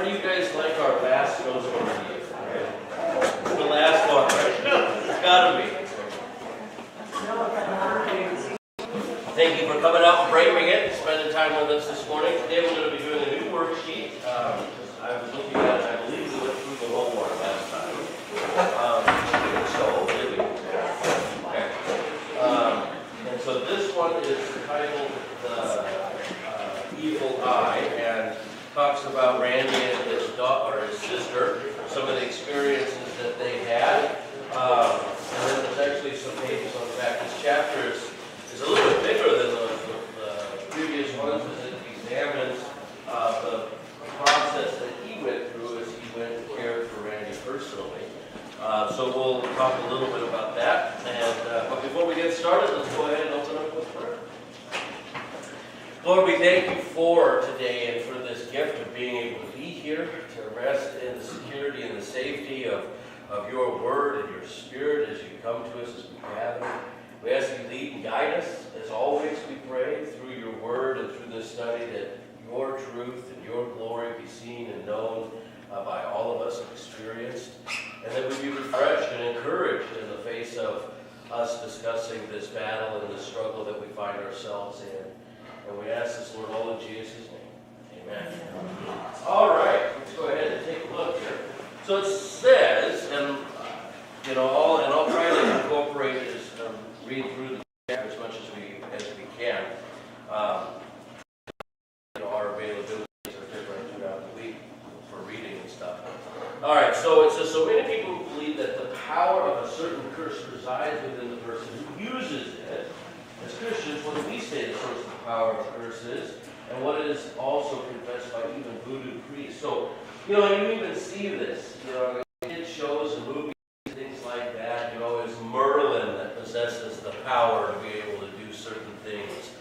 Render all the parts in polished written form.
How do you guys like our last snowstorm idea? It's the last one, right? No, it's gotta be. Thank you for coming out and braving it and spending time with us this morning. Today we're going to be doing a new worksheet. I was looking at it, I believe we went through the whole one last time. And so this one is titled The Evil Eye, and talks about Randy and his daughter, or his sister, some of the experiences that they had. And then there's actually some pages on the back. This chapter is a little bit bigger than the previous ones, as it examines the process that he went through as he went and cared for Randy personally. So we'll talk a little bit about that. And but before we get started, let's go ahead and open up with prayer. Lord, we thank you for today and for this gift of being able to be here, to rest in the security and the safety of your word and your spirit as you come to us as we gather. We ask you to lead and guide us. As always, we pray through your word and through this study that your truth and your glory be seen and known by all of us and experienced. And that we be refreshed and encouraged in the face of us discussing this battle and the struggle that we find ourselves in. And we ask this, Lord, all in Jesus' name. Amen. All right, let's go ahead and take a look here. So it says, and I'll try to incorporate this, read through the chapter as much as we can. Our availabilities are different throughout the week for reading and stuff. All right, so it says, so many people believe that the power of a certain curse resides within the person who uses it. As Christians, what do we say the source of the power of the curse is, and what is also confessed by even voodoo priests? So, you even see this, in kids shows and movies, things like that. It's Merlin that possesses the power to be able to do certain things.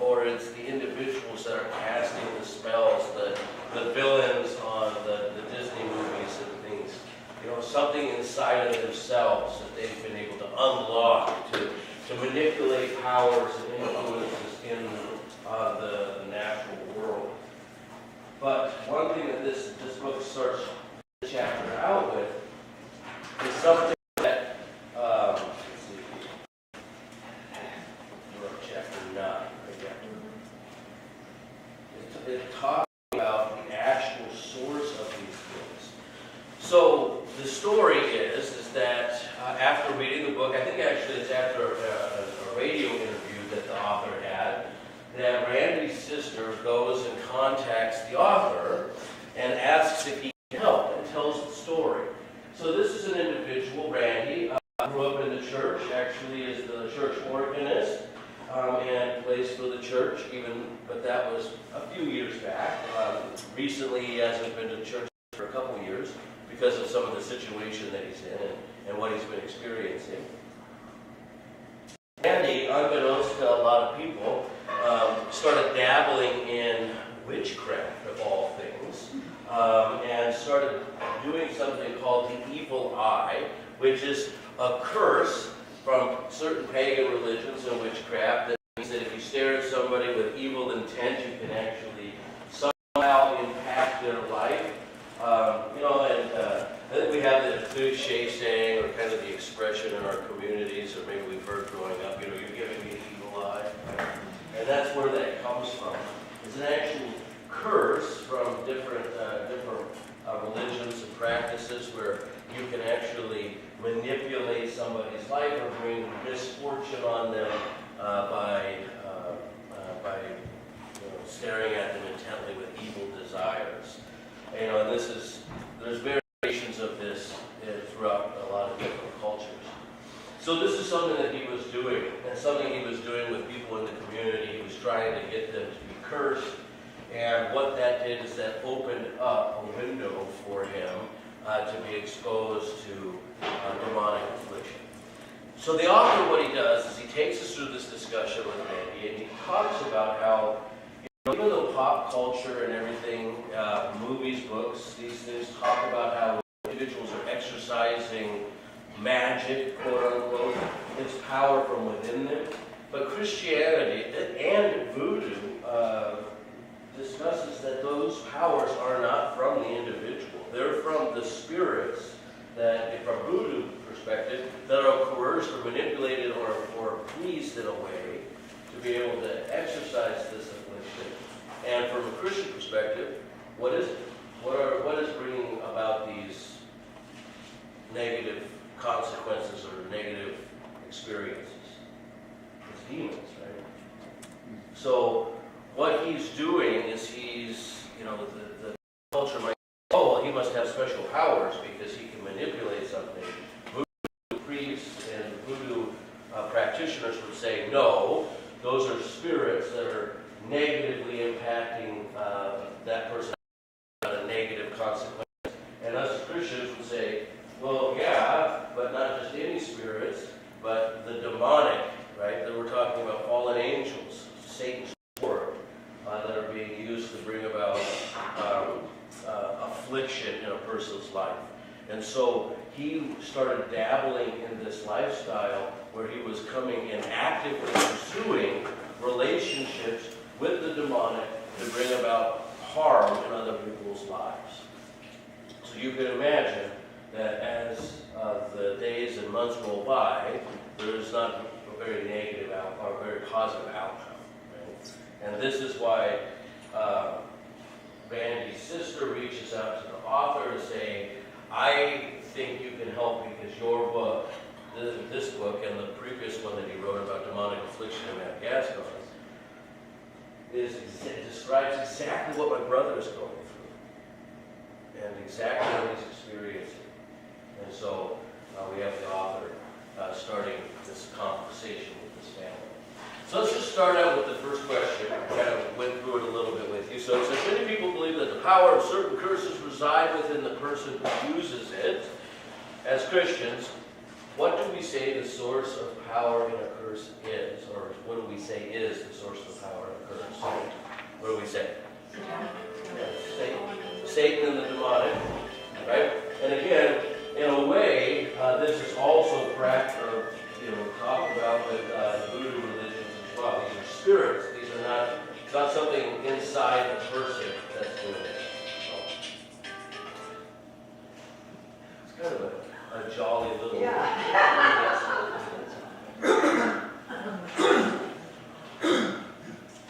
Or it's the individuals that are casting the spells, the villains on the Disney movies and things. Something inside of themselves that they've been able to unlock to manipulate powers and influences in the natural world. But one thing that this book starts the chapter out with is something that, let's see, we're on chapter 9, right there. It talks about the actual source of these things. So the story is that after reading the book, I think actually it's after a radio interview that the author had, that Randy's sister goes and contacts the author and asks if he can help and tells the story. So this is an individual, Randy, grew up in the church, actually is the church organist, and plays for the church, but that was a few years back. Recently he hasn't been to church for a couple years because of some of the situation that he's in and what he's been experiencing. Randy, unbeknownst to a lot of people, started dabbling in witchcraft of all things, and started doing something called the evil eye, which is a curse from certain pagan religions and witchcraft that means that if you stare at somebody with evil intent, you can actually somehow impact their life. I think we have the cliche saying, or kind of the expression in our communities, or maybe we've heard growing up, you're giving me an evil eye. And that's where that comes from. It's an actual curse from different religions and practices where you can actually manipulate somebody's life or bring misfortune on them by staring at them intently with evil desires. And there's variations of this throughout a lot of different cultures. So this is something that he was doing, and something he was doing with people in the community. He was trying to get them to be cursed, and what that did is that opened up a window for him to be exposed to demonic affliction. So the author, what he does is he takes us through this discussion with Randy, and he talks about how even though pop culture and everything, movies, books, these things talk about how individuals are exercising magic, quote unquote, its power from within them. But Christianity and voodoo discusses that those powers are not from the individual. They're from the spirits that, from voodoo perspective, that are coerced or manipulated or pleased in a way to be able to exercise this affliction. And from a Christian perspective, what is it? What is bringing about these negative consequences or negative experiences? It's demons, right? So what he's doing is he's, the culture might say, oh, well, he must have special powers because he can manipulate something. Voodoo priests and voodoo practitioners would say, no, those are spirits that are negatively impacting that person, a negative consequence. And us as Christians would say, well, yeah, but not just any spirits, but the demonic, right? That we're talking about fallen angels, Satan's sword, that are being used to bring about affliction in a person's life. And so he started dabbling in this lifestyle where he was coming and actively pursuing relationships with the demonic to bring about harm in other people's lives. So you can imagine that as the days and months roll by, there's not a very negative outcome or a very positive outcome. Right? And this is why Randy's sister reaches out to the author to say, I think you can help because your book, this book and the previous one that he wrote about demonic affliction in Madagascar, describes exactly what my brother is going through and exactly what he's experiencing. And so we have the author starting this conversation with this family. So let's just start out with the first question. I kind of went through it a little bit with you. So it says, many people believe that the power of certain curses reside within the person who uses it. As Christians, what do we say the source of power in a curse is? Or what do we say is the source of power in a curse? What do we say? Satan and the demonic, right? And again, in a way, this is also talked about with voodoo religions as well. These are spirits. These are not, it's not something inside the person that's doing it. So, it's kind of a jolly little...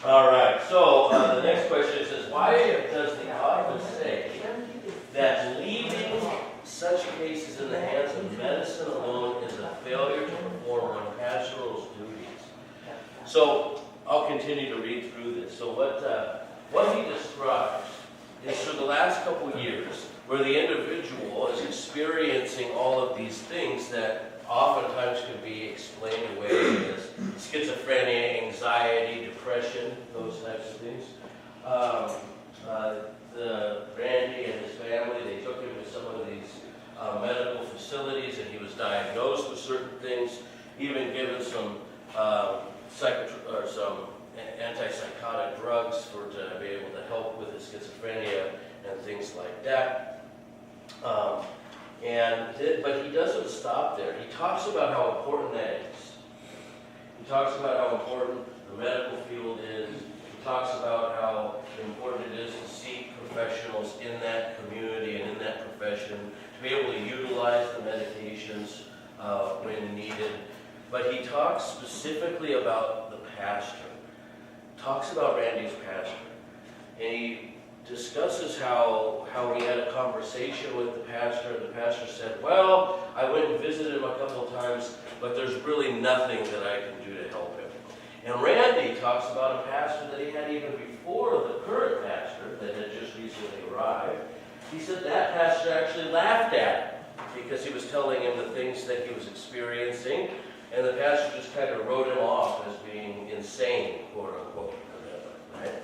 All right, so the next question says, why does the author say that leaving such cases in the hands of medicine alone is a failure to perform one pastoral's duties? So I'll continue to read through this. So what he describes is for the last couple years, where the individual is experiencing all of these things that oftentimes can be explained away as schizophrenia, anxiety, depression, those types of things. Randy and his family, they took him to some of these medical facilities, and he was diagnosed with certain things, even given some antipsychotic drugs to be able to help with his schizophrenia and things like that. But he doesn't stop there. He talks about how important that is. He talks about how important the medical field is. He talks about how important it is to seek professionals in that community and in that profession, to be able to utilize the medications when needed. But he talks specifically about the pastor. Talks about Randy's pastor. And he discusses how he had a conversation with the pastor, and the pastor said, well, I went and visited him a couple of times, but there's really nothing that I can do to help him. And Randy talks about a pastor that he had even before the current pastor that had just recently arrived. He said that pastor actually laughed at him because he was telling him the things that he was experiencing, and the pastor just kind of wrote him off as being insane, quote unquote, right?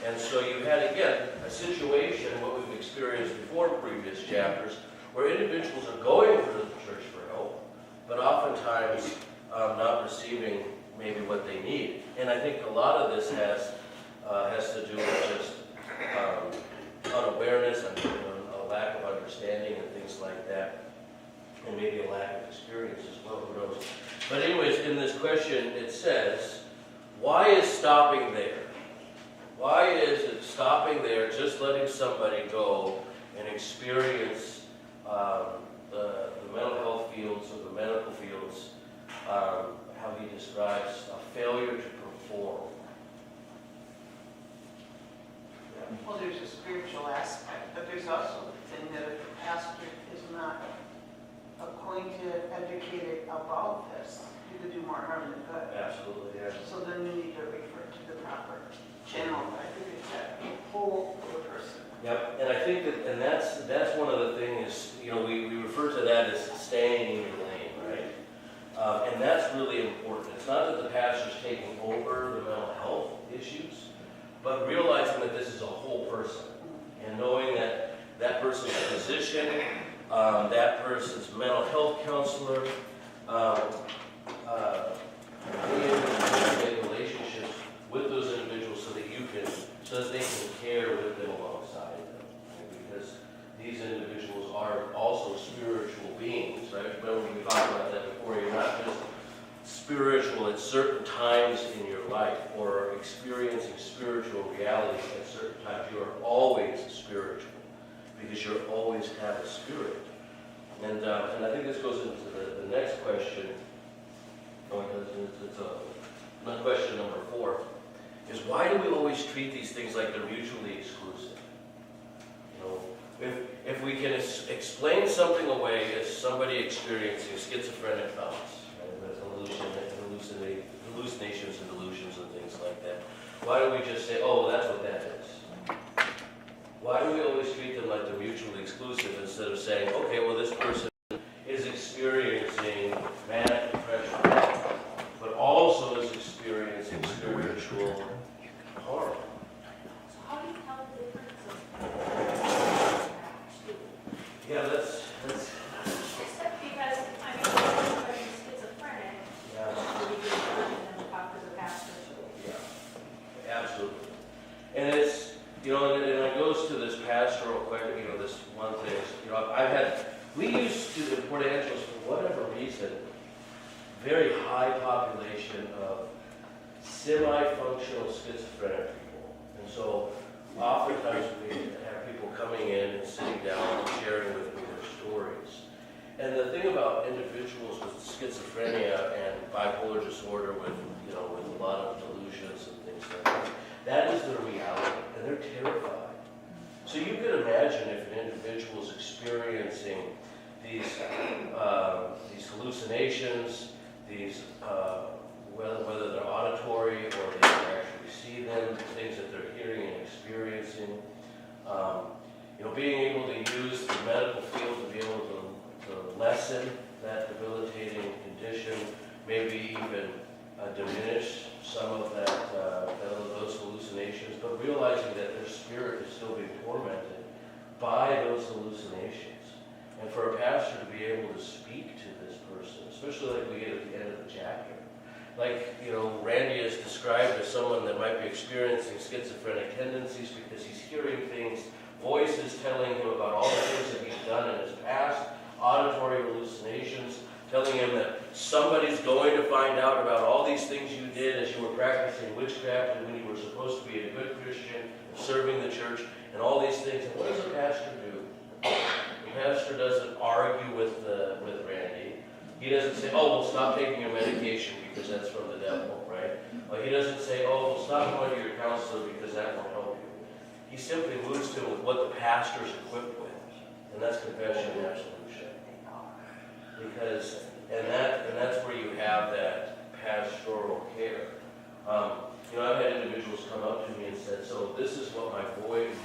And so you had, again, a situation, what we've experienced before previous chapters, where individuals are going to the church for help, but oftentimes not receiving maybe what they need. And I think a lot of this has to do with just unawareness and a lack of understanding and things like that, and maybe a lack of experience as well, who knows. But anyways, in this question, it says, why is stopping there? Why is it stopping there, just letting somebody go and experience the mental health fields or the medical fields, how he describes a failure to perform. Yeah. Well, there's a spiritual aspect, but there's also the thing that if the pastor is not acquainted, educated about this, you could do more harm than good. Absolutely, yeah. So then you need to refer to the proper channel. I think it's that whole of the person. Yep, and I think that, and that's one of the things, you know, we refer to that as staying in your lane, right? And that's really important. It's not that the pastor's taking over the mental health issues, but realizing that this is a whole person, and knowing that that person's physician, that person's mental health counselor, being able to make relationships with those individuals so that they can care with them alongside them. Right? Because these individuals are also spiritual beings, right? Remember we talked about that before. You're not just spiritual at certain times in your life or experiencing spiritual reality at certain times. You are always spiritual because you always have a spirit. And I think this goes into the next question. It's question number 4. Is why do we always treat these things like they're mutually exclusive? You know, if we can explain something away as somebody experiencing schizophrenic thoughts, right? Hallucinations and delusions and things like that, why do we just say, oh, well, that's what that is? Why do we always treat them like they're mutually exclusive instead of saying, okay, well, this person is experiencing manic depression, but also is experiencing spiritual harm? So how do you tell the difference of Yeah, that's except because, I mean, if somebody's schizophrenic, yeah, we do and then talk to the pastor. yeah, absolutely. And it's, you know, and it goes to this pastoral question, you know, this one thing, you know, we used to, in Port Angeles, for whatever reason, very high population of semi-functional schizophrenic people. And so oftentimes we have people coming in and sitting down and sharing with me their stories. And the thing about individuals with schizophrenia and bipolar disorder with, you know, with a lot of delusions and things like that, that is their reality, and they're terrified. So you can imagine if an individual is experiencing these hallucinations, these whether they're auditory or they can actually see them, things that they're hearing and experiencing. You know, being able to use the medical field to be able to lessen that debilitating condition, maybe even diminish some of those hallucinations, but realizing that their spirit is still being tormented by those hallucinations. And for a pastor to be able to speak to this person, especially like we get at the end of the chapter. Like, you know, Randy is described as someone that might be experiencing schizophrenic tendencies because he's hearing things, voices telling him about all the things that he's done in his past, auditory hallucinations, telling him that somebody's going to find out about all these things you did as you were practicing witchcraft and when you were supposed to be a good Christian, serving the church, and all these things. And what does a pastor do? The pastor doesn't argue with Randy. He doesn't say, oh, well, stop taking your medication because that's from the devil, right? Or he doesn't say, oh, well, stop going to your counselor because that won't help you. He simply moves to with what the pastor's equipped with, and that's confession and absolution. Because, and that's where you have that pastoral care. You know, I've had individuals come up to me and said, so this is what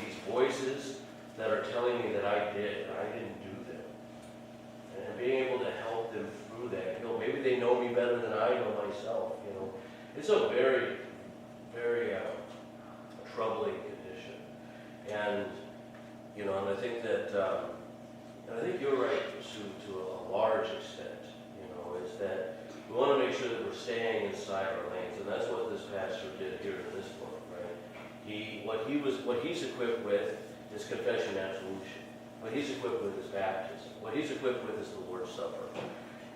these voices that are telling me that I didn't do them. And being able to help them through that, you know, maybe they know me better than I know myself, you know. It's a very, very troubling condition. And, you know, and I think that, and I think you're right, Sue, to a large extent, you know, is that we want to make sure that we're staying inside our lanes, and that's what this pastor did here in this book, right? What he's equipped with is confession and absolution. What he's equipped with is baptism. What he's equipped with is the Lord's Supper.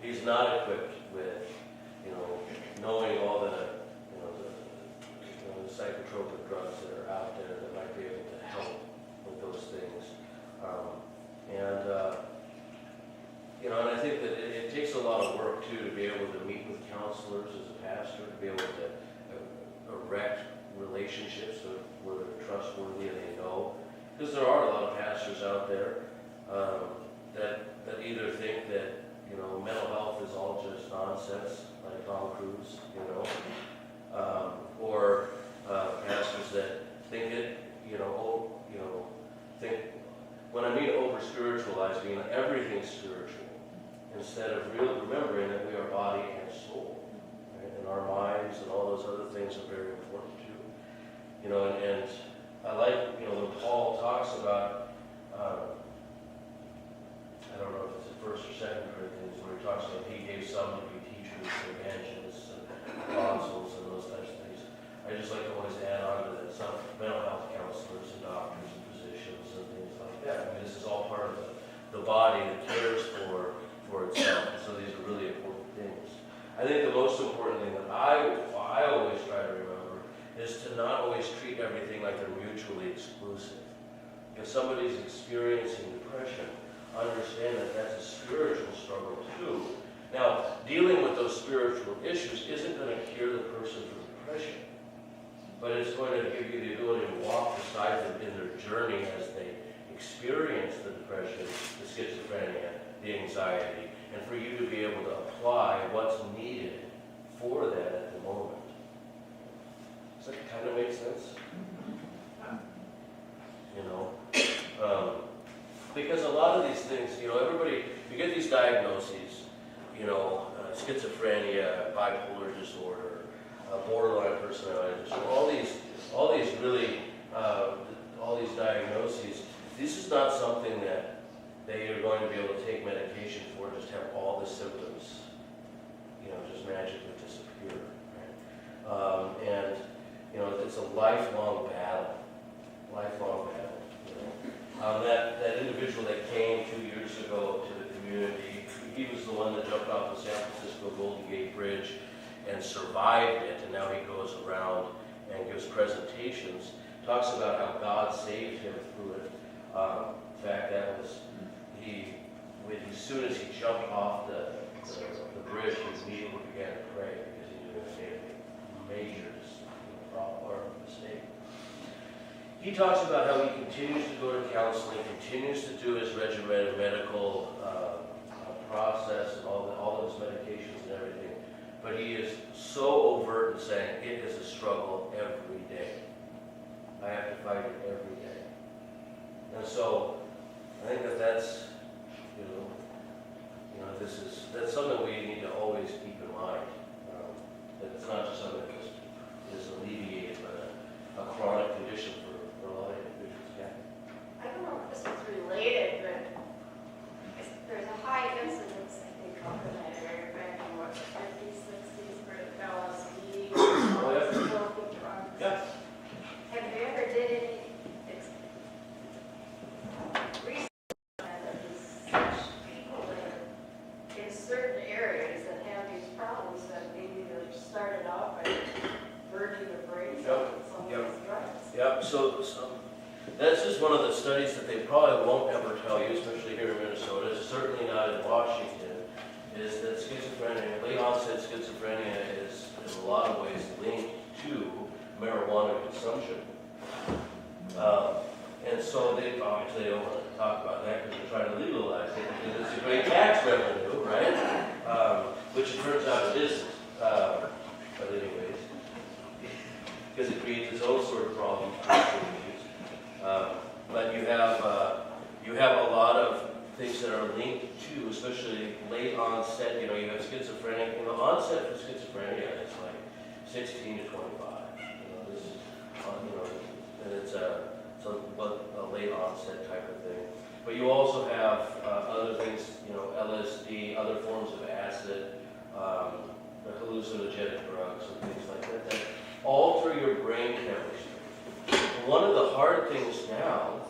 He's not equipped with, you know, knowing all the psychotropic drugs that are out there that might be able to help with those things. counselors as a pastor to be able to erect relationships where they're trustworthy and they know. Because there are a lot of pastors out there that either think that, you know, mental health is all just nonsense, like Tom Cruise, you know, or pastors that think it, think, when I mean over-spiritualize, mean everything's spiritual, instead of really remembering that we are body and soul, right? And our minds and all those other things are very important too. You know, and I like, you know, when Paul talks about, I don't know if it's the first or second Corinthians, where he talks about he gave some to be teachers, evangelists, and apostles, and those types of things. I just like to always add on to that some mental health counselors and doctors and physicians and things like that. I mean, this is all part of the body that cares for itself. And so these are really important things. I think the most important thing that I always try to remember is to not always treat everything like they're mutually exclusive. If somebody's experiencing depression, understand that that's a spiritual struggle too. Now, dealing with those spiritual issues isn't going to cure the person from depression, but it's going to give you the ability to walk beside them in their journey as they experience the depression, the schizophrenia, the anxiety, and for you to be able to apply what's needed for that at the moment. Does that kind of make sense? You know? Because a lot of these things, you know, everybody, you get these diagnoses, you know, schizophrenia, bipolar disorder, borderline personality disorder, all these really, all these diagnoses. This is not something that they are going to be able to take medication for, just have all the symptoms, you know, just magically disappear. Right? And, you know, it's a lifelong battle, you know. That individual that came 2 years ago to the community, he was the one that jumped off the San Francisco Golden Gate Bridge and survived it, and now he goes around and gives presentations, talks about how God saved him through it. In fact, that was, as soon as he jumped off the bridge, he immediately began to pray because he knew he made a major problem or mistake. He talks about how he continues to go to counseling, continues to do his regimented medical process and all those medications and everything, but he is so overt in saying it is a struggle every day. I have to fight it every day. And so I think that's that's something we need to always keep in mind. That it's not just something that is alleviated, but a chronic condition for a lot of individuals. Yeah. I don't know if this is related, but there's a high incidence, I think, up in that area back in what, the 50s, 60s, for LSD, Oh, yeah. psychotropic drugs. Yeah. Have you ever did any research on that? There's such people that are in certain areas that have these problems that maybe they're started out by burning their brains out with some of these drugs. Yep, so that's just one of the studies that they probably won't ever tell you, especially here in Minnesota, it's certainly not in Washington, is that schizophrenia, late onset schizophrenia is in a lot of ways linked to marijuana consumption. And so they obviously don't want to talk about that because they're trying to legalize it because it's a great tax revenue, right? Which it turns out it isn't. But anyways, because it creates its own sort of problems for communities. But you have a lot of things that are linked to, especially late onset. You know, you have schizophrenia. You know, onset for schizophrenia is like 16 to 25. You know, this is, and it's a late onset type of thing. But you also have other things, you know, LSD, other forms of acid, hallucinogenic drugs and things like that, that alter your brain chemistry. One of the hard things now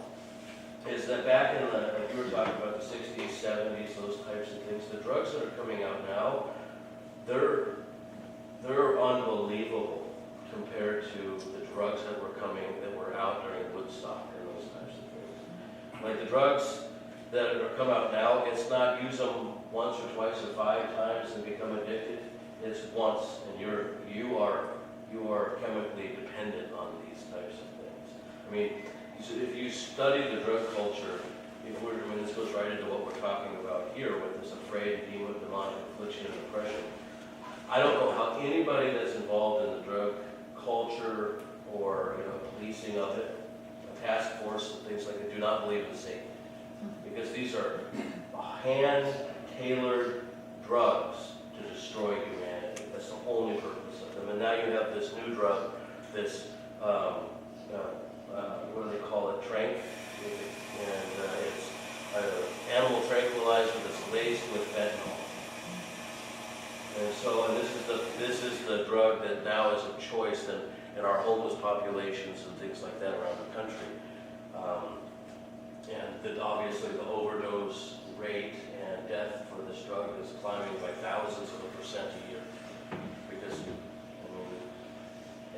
is that back in the, like you were talking about the 60s, 70s, those types of things, the drugs that are coming out now, they're unbelievable compared to the drugs that were out during Woodstock and those types of things. Like the drugs that are come out now, it's not use them once or twice or 5 times and become addicted. It's once, and you are chemically dependent on these types of things. I mean, if you study the drug culture, I mean, this goes right into what we're talking about here with this afraid, demonic affliction, and depression. I don't know how anybody that's involved in the drug culture or policing of it, a task force and things like that, do not believe in Satan, because these are hand-tailored drugs to destroy humanity. That's the only purpose of them. And now you have this new drug, this what do they call it, tranq, and it's animal tranquilizer that's laced with fentanyl. And so, this is the drug that now is of choice in our homeless populations and things like that around the country. And obviously the overdose rate and death for this drug is climbing by thousands of a percent a year. Because,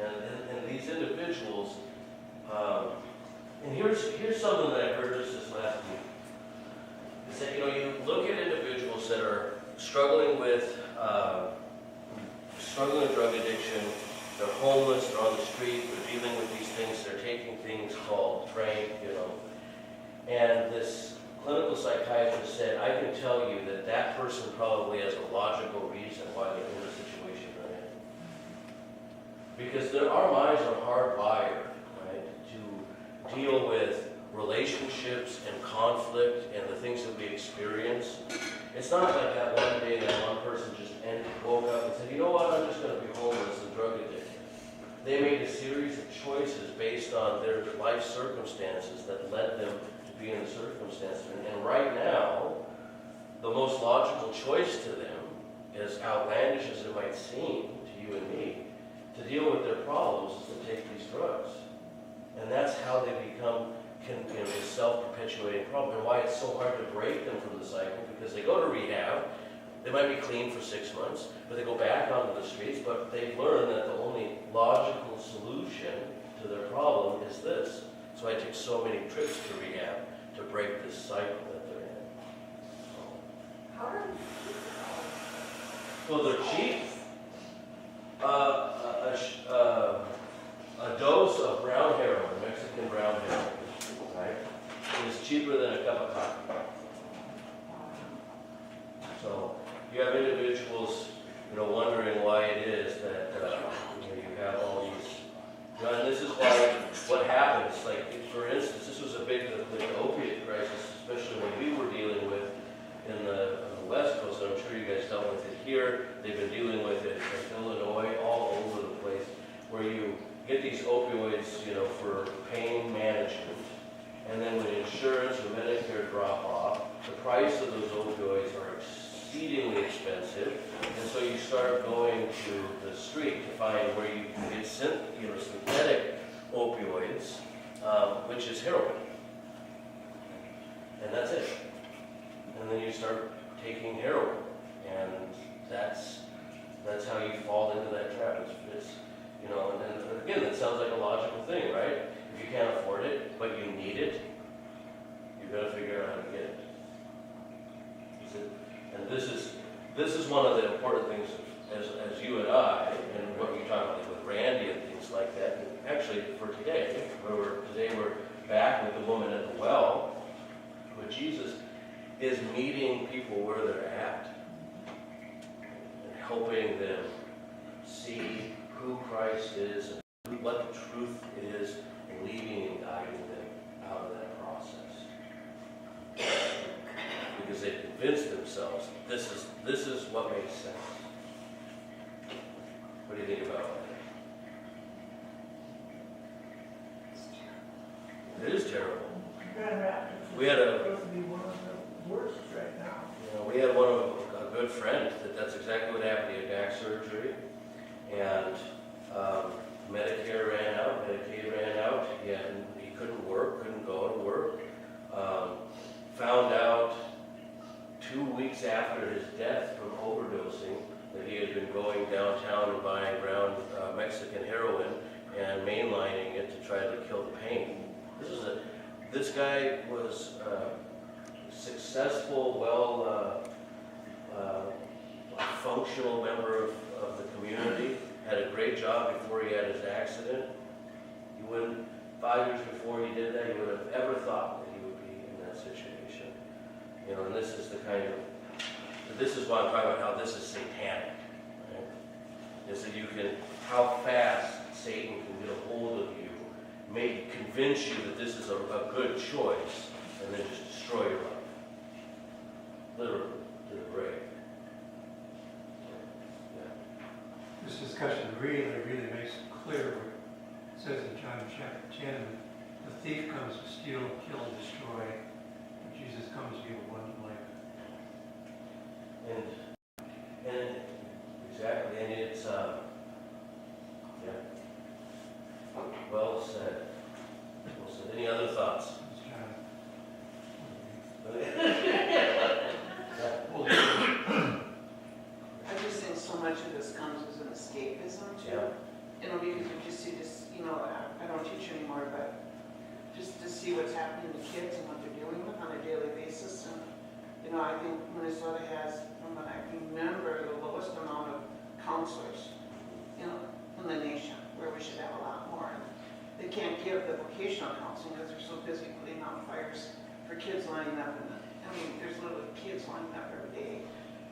and these individuals, and here's something that I heard just this last week. Is that, you look at individuals that are struggling with drug addiction, they're homeless, they're on the street, they're dealing with these things, they're taking things called tranq, and this clinical psychiatrist said, I can tell you that that person probably has a logical reason why they're in the situation they're in. Because our minds are hardwired, right, to deal with relationships and conflict and the things that we experience. It's not like that one day that one person just woke up and said, you know what, I'm just going to be homeless and drug addicted. They made a series of choices based on their life circumstances that led them to be in the circumstances. And right now, the most logical choice to them, as outlandish as it might seem to you and me, to deal with their problems is to take these drugs. And that's how they become a self-perpetuating problem, and why it's so hard to break them from the cycle, because they go to rehab, they might be clean for 6 months, but they go back onto the streets, but they've learned that the only logical solution to their problem is this. So I take so many trips to rehab to break this cycle that they're in. How are Well, they're cheap. A dose of brown heroin, Mexican brown heroin, right, is cheaper than a cup of coffee. So you have individuals, wondering why it is that you have all these. And this is why what happens. Like, for instance, this was a big the opiate crisis, especially when we were dealing with in the West Coast. I'm sure you guys dealt with it here. They've been dealing with it in Illinois, all over the place, where you get these opioids, for pain management, and then when insurance or Medicare drop off, the price of those opioids are exceedingly expensive, and so you start going to the street to find where you can get synthetic opioids, which is heroin, and that's it. And then you start taking heroin, and that's how you fall into that trap. It's and again, that sounds like a logical thing, right? If you can't afford it, but you need it, you've got to figure out how to get it. And this is one of the important things as you and I, and what you talk about with Randy and things like that. And actually, for today, we're back with the woman at the well, where Jesus is meeting people where they're at and helping them see who Christ is and what the truth is, and leading and guiding them out of that process. Because they've convinced themselves this is what makes sense. What do you think about that? It is terrible. We had supposed to be one of the worst right now. we had a good friend that's exactly what happened. He had back surgery, and Medicare ran out, Medicaid ran out. He couldn't work, couldn't go to work. Found out 2 weeks after his death from overdosing that he had been going downtown and buying brown Mexican heroin and mainlining it to try to kill the pain. This guy was successful, functional member of of the community, had a great job before he had his accident. You wouldn't, 5 years before he did that, you would have ever thought that he would be in that situation. You know, and this is the kind of, this is what I'm talking about, how this is satanic, right? Is that you can, how fast Satan can get a hold of you, convince you that this is a good choice, and then just destroy your life. Literally, to the grave. Yeah. This discussion really makes it clear what it says in John chapter 10, the thief comes to steal, kill, and destroy, but Jesus comes to give abundant life. And exactly, and it's, yeah. Well said. Well said. Any other thoughts? It's John. I just think so much of this comes as an escapism too. Yeah. You know, because you just see this, you know, I don't teach anymore, but just to see what's happening to kids and what they're dealing with on a daily basis. And, you know, I think Minnesota has, from what I remember, the lowest amount of counselors, you know, in the nation, where we should have a lot more. And they can't give the vocational counseling because they're so busy putting out fires for kids lining up. I mean, there's literally kids lining up every day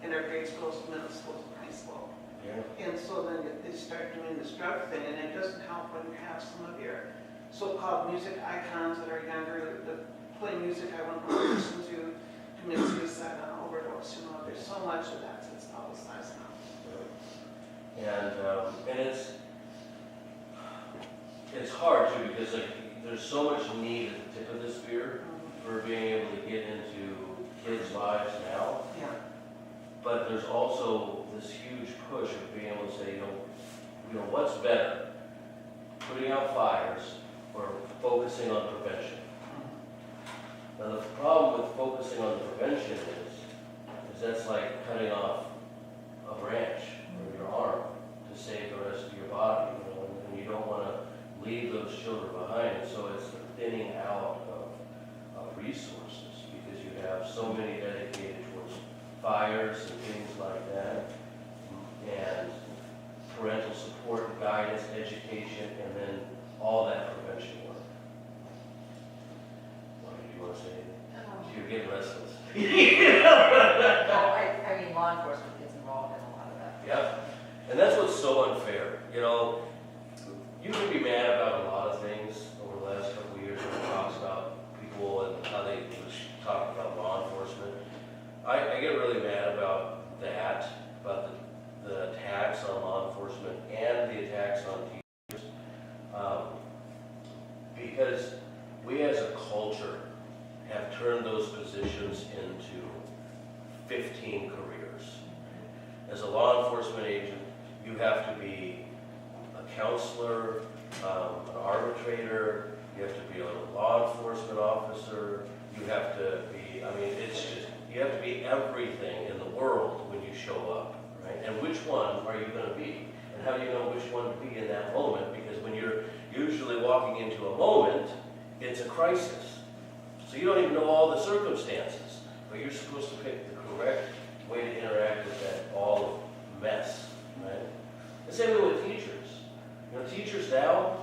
in our grade schools, middle schools, and high school. Yeah. And so then they start doing this drug thing, and it doesn't help when you have some of your so-called music icons that are younger, that play music I want to listen to commit suicide on overdose. You know, there's so much of that that's publicized now. And it's hard too, because like there's so much need at the tip of the spear for being able to get into kids' lives now. Yeah. But there's also this huge push of being able to say, you know, what's better, putting out fires or focusing on prevention? Now the problem with focusing on prevention is that's like cutting off a branch or your arm to save the rest of your body, you know, and you don't want to leave those children behind. And so it's the thinning out of resources, because you have so many dedicated towards fires and things like that, and parental support, guidance, education, and then all that prevention work. What did you want to say? You're getting restless. I mean, law enforcement gets involved in a lot of that. Yeah, and that's what's so unfair. You know, you can be mad about a lot of things over the last couple of years when it talks about people and how they talk about law enforcement. I get really mad about that, about the attacks on law enforcement and the attacks on teachers, because we as a culture have turned those positions into 15 careers. As a law enforcement agent, you have to be a counselor, an arbitrator, you have to be a law enforcement officer, you have to be, I mean, it's just, you have to be everything in the world when you show up, right? And which one are you going to be? And how do you know which one to be in that moment? Because when you're usually walking into a moment, it's a crisis. So you don't even know all the circumstances, but you're supposed to pick the correct way to interact with that all mess, right? The same way with teachers. You know, teachers now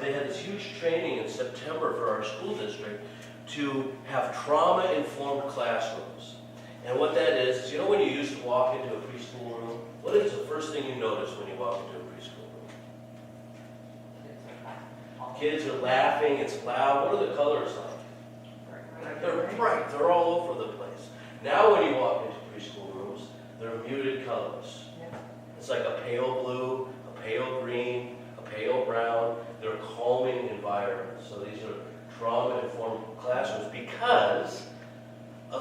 they had this huge training in September for our school district to have trauma-informed classrooms. And what that is, you know when you used to walk into a preschool room, what is the first thing you notice when you walk into a preschool room? Kids are laughing, it's loud. What are the colors like? They're bright, they're all over the place. Now when you walk into preschool rooms, they're muted colors. It's like a pale blue, a pale green, a pale brown. They're calming environments. So these are trauma-informed classrooms because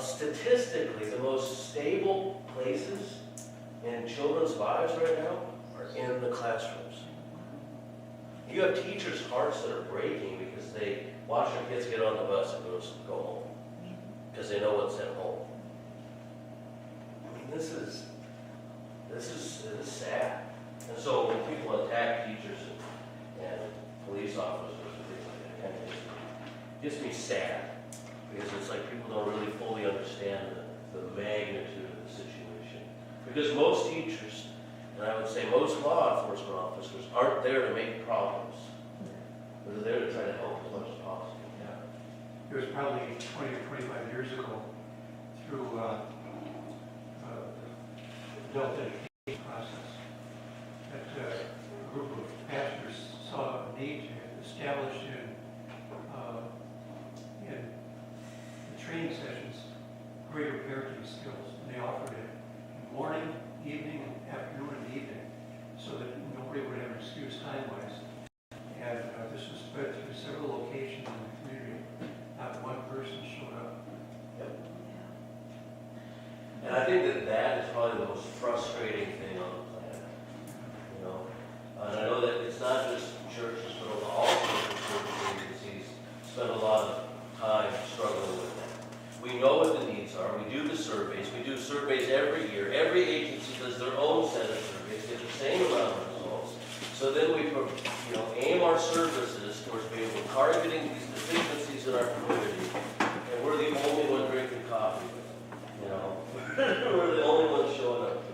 statistically the most stable places in children's lives right now are in the classrooms. You have teachers' hearts that are breaking because they watch their kids get on the bus and go home because they know what's at home. I mean, this is sad. And so when people attack teachers and police officers and things like that, it gets me sad because it's like people don't really fully understand the magnitude of the situation. Because most teachers And I would say most law enforcement officers aren't there to make problems. They're there to try to help as much as possible. It was probably 20 or 25 years ago through the adult education process that a group of pastors saw a need to establish in the training sessions greater parenting skills. And they offered it in the morning, evening, afternoon, and evening so that nobody would have an excuse time-wise. And this was spread through several locations in the community. Not one person showed up. And I think that that is probably the most frustrating thing on the planet. You know, and I know that it's not just churches, but all sorts of church agencies spend a lot of time struggling with that. We know what the needs are. We do the surveys. We do surveys every year. Every agency does their own set of surveys, get the same amount of results. So then we, aim our services towards being targeting these deficiencies in our community, and we're the only one drinking coffee with them. You know, we're the only ones showing up to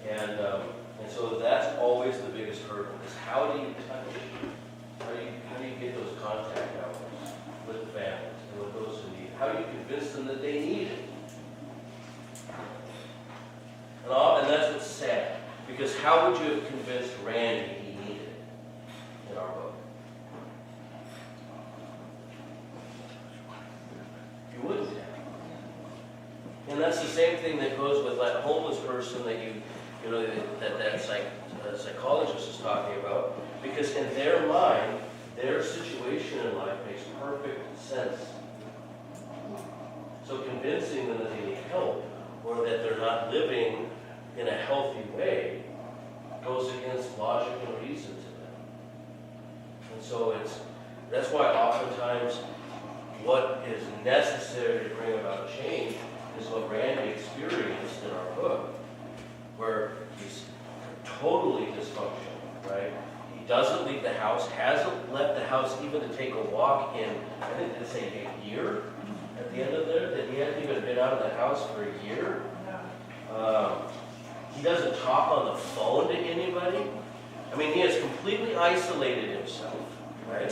it. And so that's always the biggest hurdle: is how do you touch? How do you get those contact hours with the families and with those who need it? How do you convince them that they need it? And that's what's sad, because how would you have convinced Randy he needed it in our book? You wouldn't have. And that's the same thing that goes with that homeless person that that psychologist is talking about, because in their mind, their situation in life makes perfect sense. So convincing them that they need help, or that they're not living in a healthy way, goes against logic and reason to them. And so that's why oftentimes what is necessary to bring about change is what Randy experienced in our book, where he's totally dysfunctional, right? He doesn't leave the house, hasn't left the house even to take a walk in, I think they say a year at the end of there, that he hasn't even been out of the house for a year. He doesn't talk on the phone to anybody. I mean, he has completely isolated himself, right?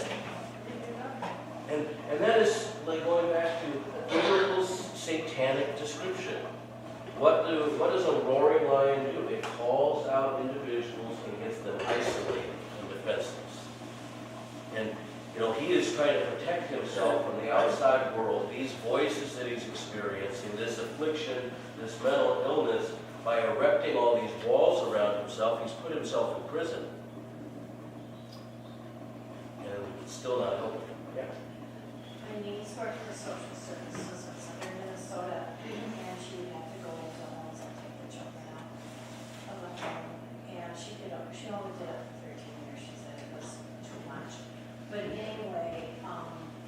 And that is like going back to biblical satanic description. What does a roaring lion do? It calls out individuals and gets them isolated and defenseless. And he is trying to protect himself from the outside world, these voices that he's experiencing, this affliction, this mental illness. By erecting all these walls around himself, he's put himself in prison. And it's still not helping. Yeah. My niece worked for social services in southern Minnesota, and she would have to go into homes and take the children out of the home. And she only did it for 13 years. She said it was too much. But anyway,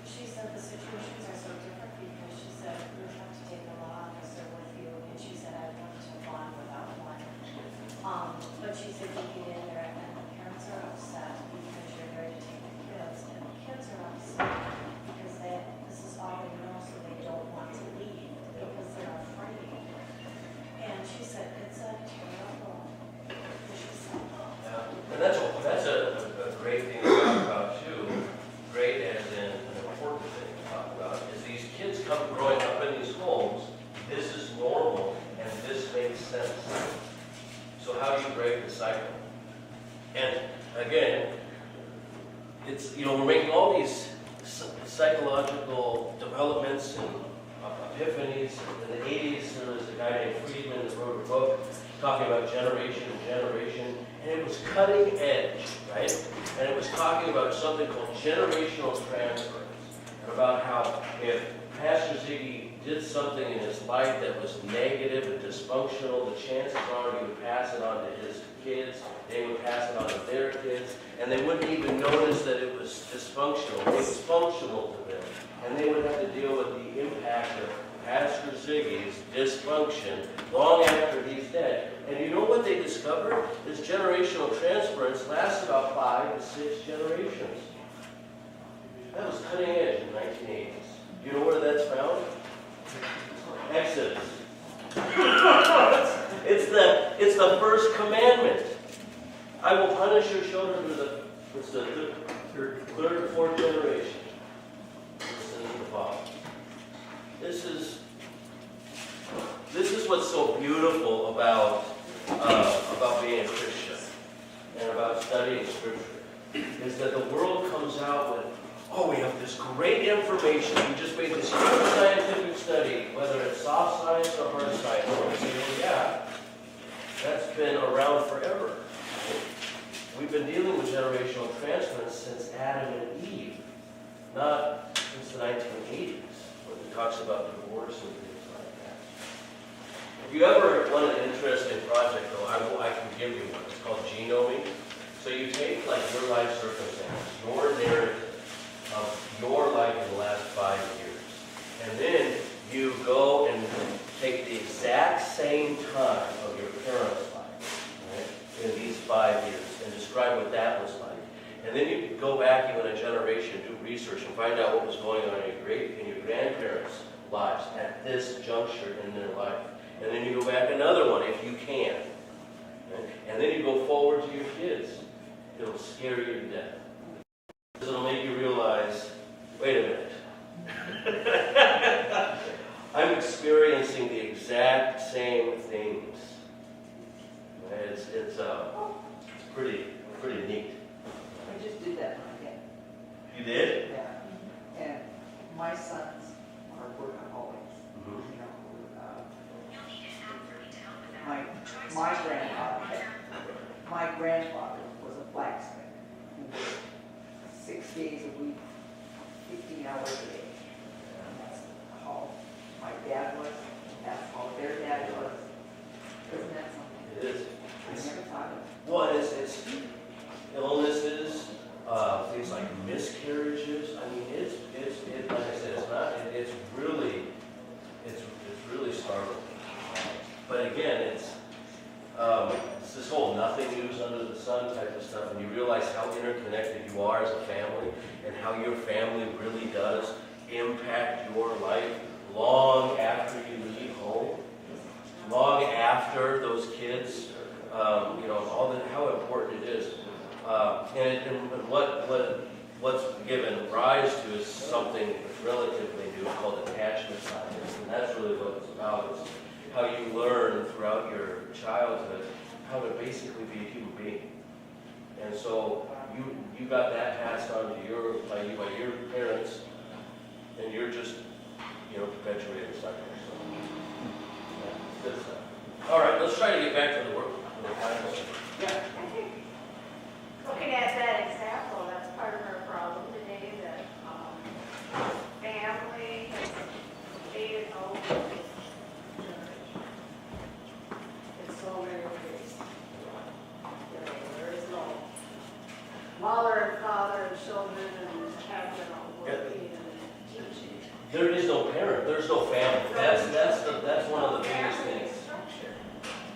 she said the situations are so different because she said you would have to take a law officer with you, and she said I went to one without one. But she said you get in there and the parents are upset because you're there to take the kids, and the kids are upset because this is all they know, so they don't want to leave because they're afraid. And she said it's a terrible. She said, Yeah. And that's a great thing to talk about too. Great as in an important thing to talk about is these kids come growing up in these homes. This is normal and this makes sense. So how do you break the cycle? And again, it's we're making all these psychological developments and epiphanies. In the 80s, there was a guy named Friedman that wrote a book talking about generation, and it was cutting edge, right? And it was talking about something called generational transference, and about how if Pastor Ziggy did something in his life that was negative and dysfunctional, the chances are he would pass it on to his kids, they would pass it on to their kids, and they wouldn't even notice that it was dysfunctional. It was functional to them, and they would have to deal with the impact of Pastor Ziggy's dysfunction long after he's dead. And you know what they discovered? This generational transference lasts about 5 to 6 generations. That was cutting edge in the 1980s. Do you know where that's found? Exodus. It's the first commandment. I will punish your children to the third or fourth generation. Listen to the Father. This is what's so beautiful about being a Christian and about studying Scripture, is that the world comes out with, oh, we have this great information. We just made this huge scientific study, whether it's soft science or hard science. And we say, well, yeah, that's been around forever. We've been dealing with generational transference since Adam and Eve, not since the 1980s, when it talks about divorce and things like that. If you ever want an interesting project, though, I can give you one. It's called genoming. So you take like your life circumstances, your narrative of your life in the last 5 years, and then you go and take the exact same time of your parents' life, right, in these 5 years, and describe what that was like. And then you go back even a generation, do research, and find out what was going on in your grandparents' lives at this juncture in their life. And then you go back another one if you can. Right? And then you go forward to your kids. It'll scare you to death. It'll make you realize, wait a minute. I'm experiencing the exact same things. It's pretty neat. I just did that one again. You did? Yeah. And my sons are workaholics. Mm-hmm. You know, my grandfather was a blacksmith who worked 6 days a week, 15 hours a day. And that's how my dad was. That's how their dad was. Isn't that something? It is. I never thought of it. Well, it's illnesses, things like miscarriages. I mean, it's like I said, it's really startling. But again, it's this whole nothing news under the sun type of stuff, and you realize how interconnected you are as a family, and how your family really does impact your life long after you leave home, long after those kids, all that, how important it is. And what's given rise to is something relatively new called attachment science, and that's really what it's about. It's how you learn throughout your childhood how to basically be a human being. And so you got that passed on to by your parents, and you're just perpetuating the cycle. So, yeah, good stuff. All right, let's try to get back to the work. Yeah. I think, looking at that example, that's part of our problem today, that family has faded over generation. In so many ways. There is no mother and father and children and having working and teaching. There is no parent. There's no family. That's one of the biggest things.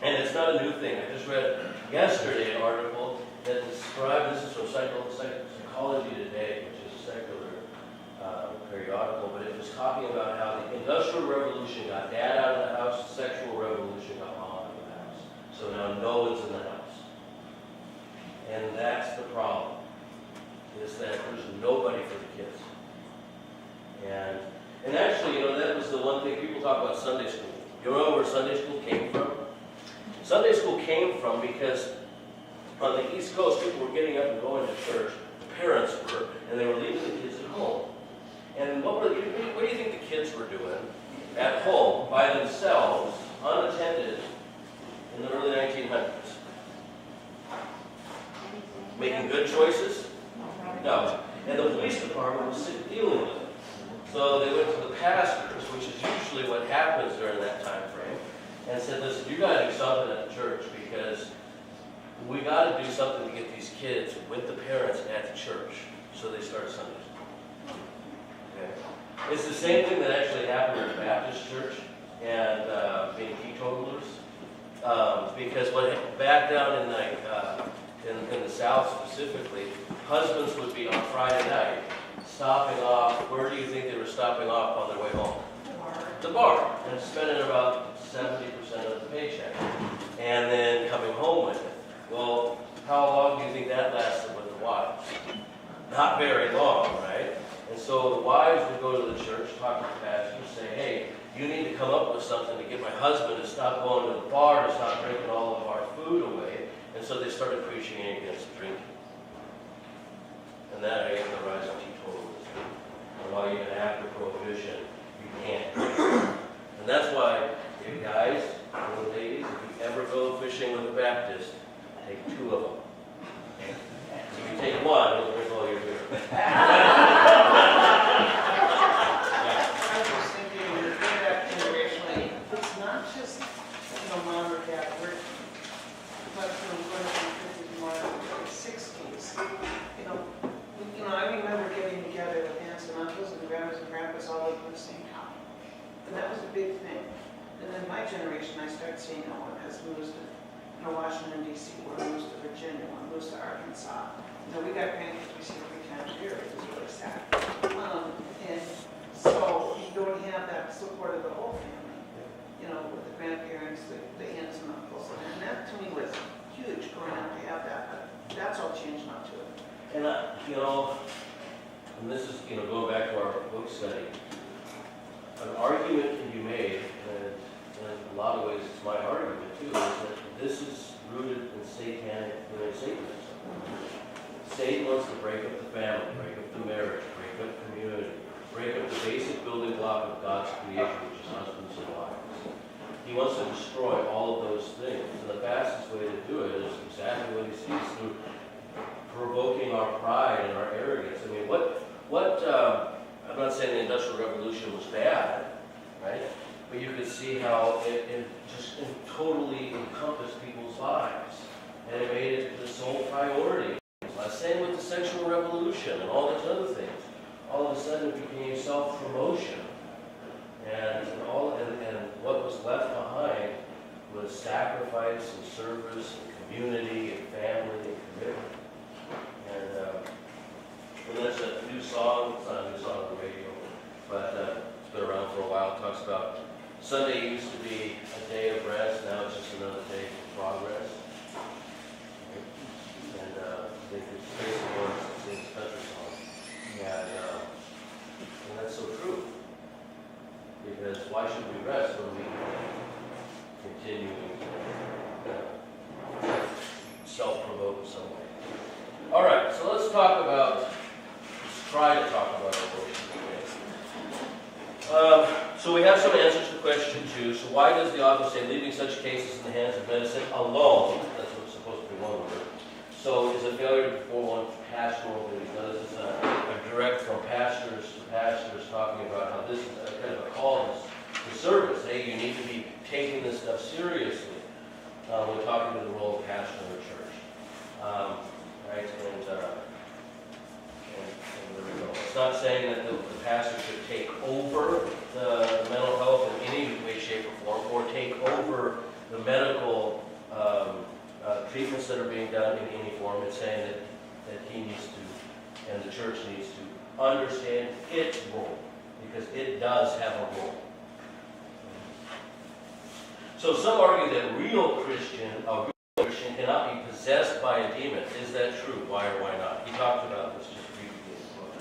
And it's not a new thing. I just read yesterday an article that described, this is from Psychology Today, which is a secular periodical, but it was talking about how the Industrial Revolution got dad out of the house, the sexual revolution got mom out of the house. So now no one's in the house. And that's the problem, is that there's nobody for the kids. And actually, that was the one thing people talk about Sunday school. You know where Sunday school came from? Sunday school came from because on the East Coast, people were getting up and going to church. The parents were, and they were leaving the kids at home. And what do you think the kids were doing at home by themselves, unattended, in the early 1900s? Making good choices? No. And the police department was sick dealing with it. So they went to the pastors, which is usually what happens during that time frame, and said, listen, you got to do something at the church, because we got to do something to get these kids with the parents at the church. So they started Sunday school. Okay. It's the same thing that actually happened in the Baptist church and being teetotalers. Because back down in the South specifically, husbands would be on Friday night stopping off. Where do you think they were stopping off on their way home? The bar. And spending about 70% of the paycheck. and then coming home with it. Well, how long do you think that lasted with the wives? Not very long, right? And so the wives would go to the church, talk to the pastor, say, hey, you need to come up with something to get my husband to stop going to the bar, to stop drinking all of our food away. And so they started preaching against drinking. And that I the rise of teetotalism. And while even after prohibition, you can't drink. And that's why, you guys, little ladies, if you ever go fishing with a Baptist, take 2 of them. If you take 1, it'll drink all your beer. I was thinking, when you do that generationally, it's not just, mom or dad, we're, but, going from 50s, more like 60s. I remember getting together with aunts and uncles and grandmas and grandpas all lived in the same town. And that was a big thing. And then my generation, I started seeing one has moved to Washington, D.C., one moves to Virginia, one moves to Arkansas. We got grandkids we see 3 times a year, which is really sad. And so you don't have that support of the whole family, with the grandparents, the aunts and uncles. And that to me was huge growing up to have that, but that's all changed now too. And, and this is, going back to our book study, an argument can be made, and in a lot of ways it's my argument too, is that this is rooted in Satanism. Satan wants to break up the family, break up the marriage, break up community, break up the basic building block of God's creation, which is husbands and wives. He wants to destroy all of those things, and the fastest way to do it is exactly what he sees, through provoking our pride and our arrogance. I mean, I'm not saying the Industrial Revolution was bad, right? But you could see how it just totally encompassed people's lives. And it made it the sole priority. Same with the sexual revolution and all these other things. All of a sudden it became self-promotion. And what was left behind was sacrifice and service and community and family and commitment. And there's a new song, it's not a new song on the radio, but it's been around for a while. It talks about Sunday used to be a day of rest, now it's just another day of progress. And they could face the words and sing the country song. And that's so true. Because why should we rest when we continue to self-promote in some way? All right, so let's try to talk about abortion today. So we have some answers to question 2. So why does the author say leaving such cases in the hands of medicine alone, that's what's supposed to be one word, so is a failure to perform one pastoral duty? Now this is a direct from pastors to pastors talking about how this is a kind of a call to service. Hey, you need to be taking this stuff seriously. We're talking to the role of pastor in the church. Right? And there we go. It's not saying that the pastor should take over the mental health in any way, shape, or form, or take over the medical treatments that are being done in any form. It's saying that he needs to, and the church needs to, understand its role, because it does have a role. So some argue that a real Christian cannot be possessed by a demon. Is that true? Why or why not? He talked about this just briefly in the book. I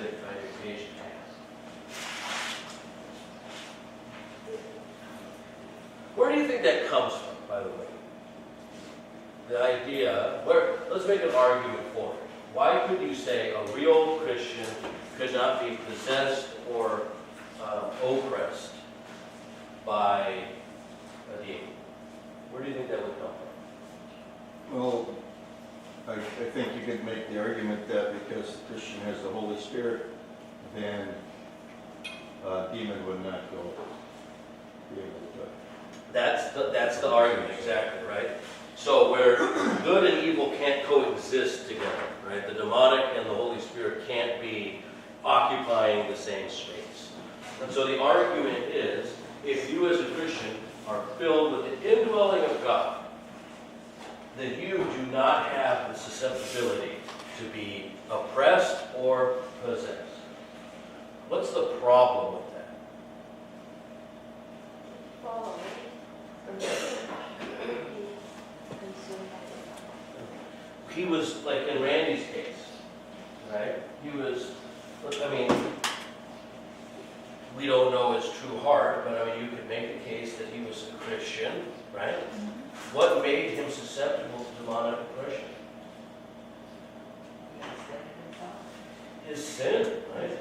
think I occasion Where do you think that comes from, by the way? The idea, let's make an argument for it. Why could you say a real Christian could not be possessed or oppressed by a demon? Where do you think that would come from? Well, I think you could make the argument that because the Christian has the Holy Spirit, then a demon would not go be able to. That's the argument, exactly, right? So where good and evil can't coexist together, right? The demonic and the Holy Spirit can't be occupying the same space. And so the argument is, if you as a Christian are filled with the indwelling of God, then you do not have the susceptibility to be oppressed or possessed. What's the problem with that? Follow me. he was like in Randy's case, right? He was, I mean, we don't know his true heart, but I mean, you could make the case that he was a Christian, right? What made him susceptible to demonic oppression? His sin, right?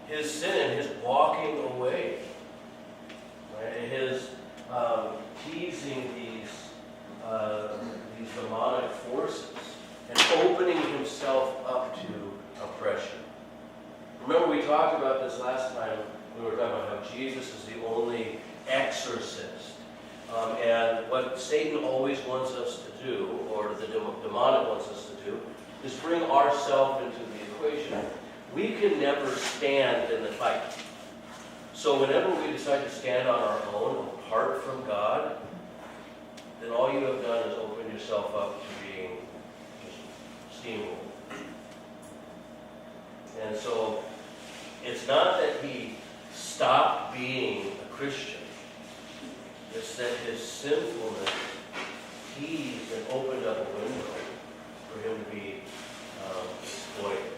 His sin and his walking away, right? And his teasing these demonic forces and opening himself up to oppression. Remember, we talked about this last time. We were talking about how Jesus is the only exorcist. And what Satan always wants us to do, or the demonic wants us to do, is bring ourselves into the equation. We can never stand in the fight. So whenever we decide to stand on our own, apart from God, then all you have done is open yourself up to being just steamrolled. And so it's not that he stopped being a Christian. It's that his sinfulness teased and opened up a window for him to be exploited.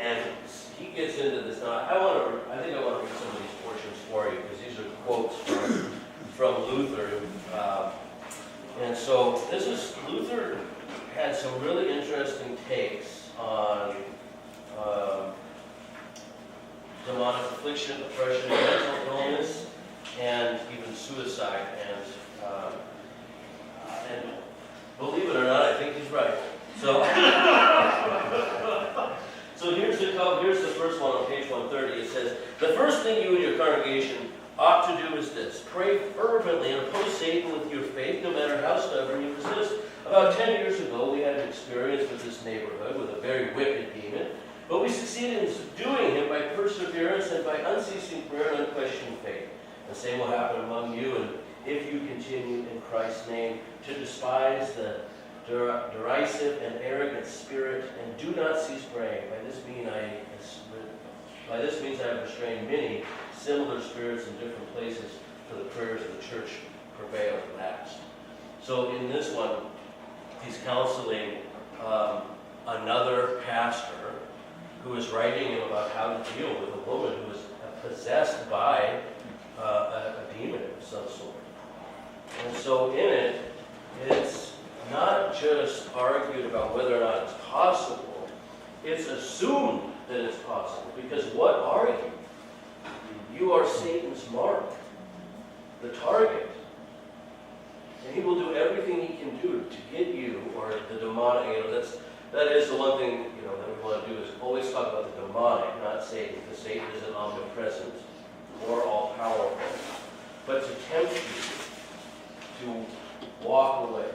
And he gets into this. Now, I think I want to read some of these portions for you, because these are quotes from Luther. And so Luther had some really interesting takes on demonic affliction, oppression, mental illness, and even suicide. And believe it or not, I think he's right. So, so here's the first one on page 130. It says, "The first thing you and your congregation ought to do is this: pray fervently and oppose Satan with your faith, no matter how stubborn you resist. About 10 years ago, we had an experience with this neighborhood with a very wicked demon, but we succeeded in subduing him by perseverance and by unceasing prayer and unquestioned faith. The same will happen among you, and if you continue in Christ's name to despise the derisive and arrogant spirit, and do not cease praying. By this means I have restrained many similar spirits in different places, for the prayers of the church prevail at last." So in this one, he's counseling another pastor who is writing him about how to deal with a woman who is possessed by a demon of some sort. And so in it, it's not just argued about whether or not it's possible, it's assumed that it's possible. Because what are you? You are Satan's mark, the target. And he will do everything he can do to get you, or the demonic, that is the one thing, that we want to do, is always talk about the demonic, not Satan, because Satan isn't omnipresent or all-powerful. But to tempt you to walk away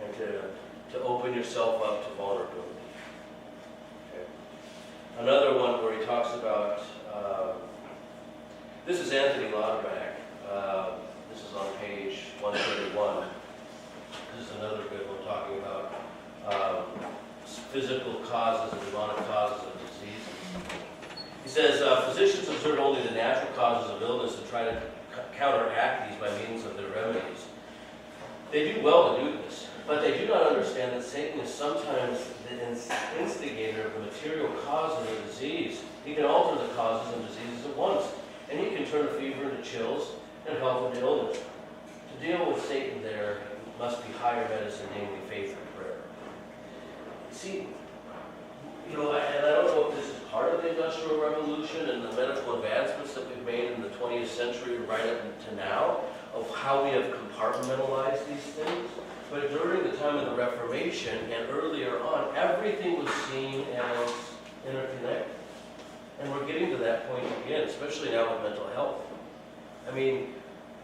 and to open yourself up to vulnerability. Okay. Another one where he talks about, this is Anthony Lauterbach. This is on page 131. This is another good one talking about physical causes and demonic causes of diseases. He says, physicians observe only the natural causes of illness and try to counteract these by means of their remedies. They do well to do this, but they do not understand that Satan is sometimes the instigator of the material cause of the disease. He can alter the causes of diseases at once, and he can turn a fever into chills and health into illness. To deal with Satan there must be higher medicine, namely faith and prayer. See, and I don't know if this is part of the Industrial Revolution and the medical advancements that we've made in the 20th century right up to now, of how we have compartmentalized these things. But during the time of the Reformation and earlier on, everything was seen as interconnected. And we're getting to that point again, especially now with mental health. I mean,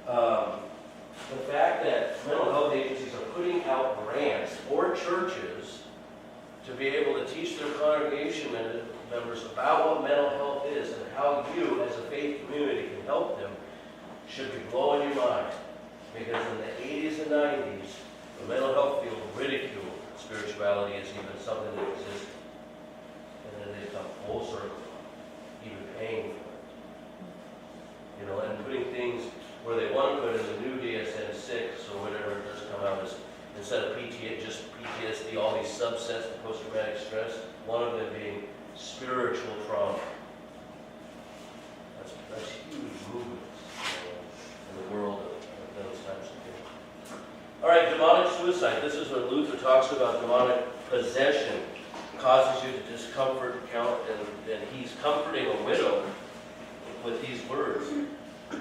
the fact that mental health agencies are putting out grants for churches to be able to teach their congregation members about what mental health is and how you, as a faith community, can help them should be blowing your mind. Because in the 80s and 90s, the mental health field ridiculed spirituality as even something that existed. And then they've come full circle, even paying for it. And putting things where they want to put in the new DSM-6 or whatever it does come out as trauma. That's huge movements in the world of those types of things. All right, demonic suicide. This is when Luther talks about demonic possession causes you to discomfort, and he's comforting a widow with these words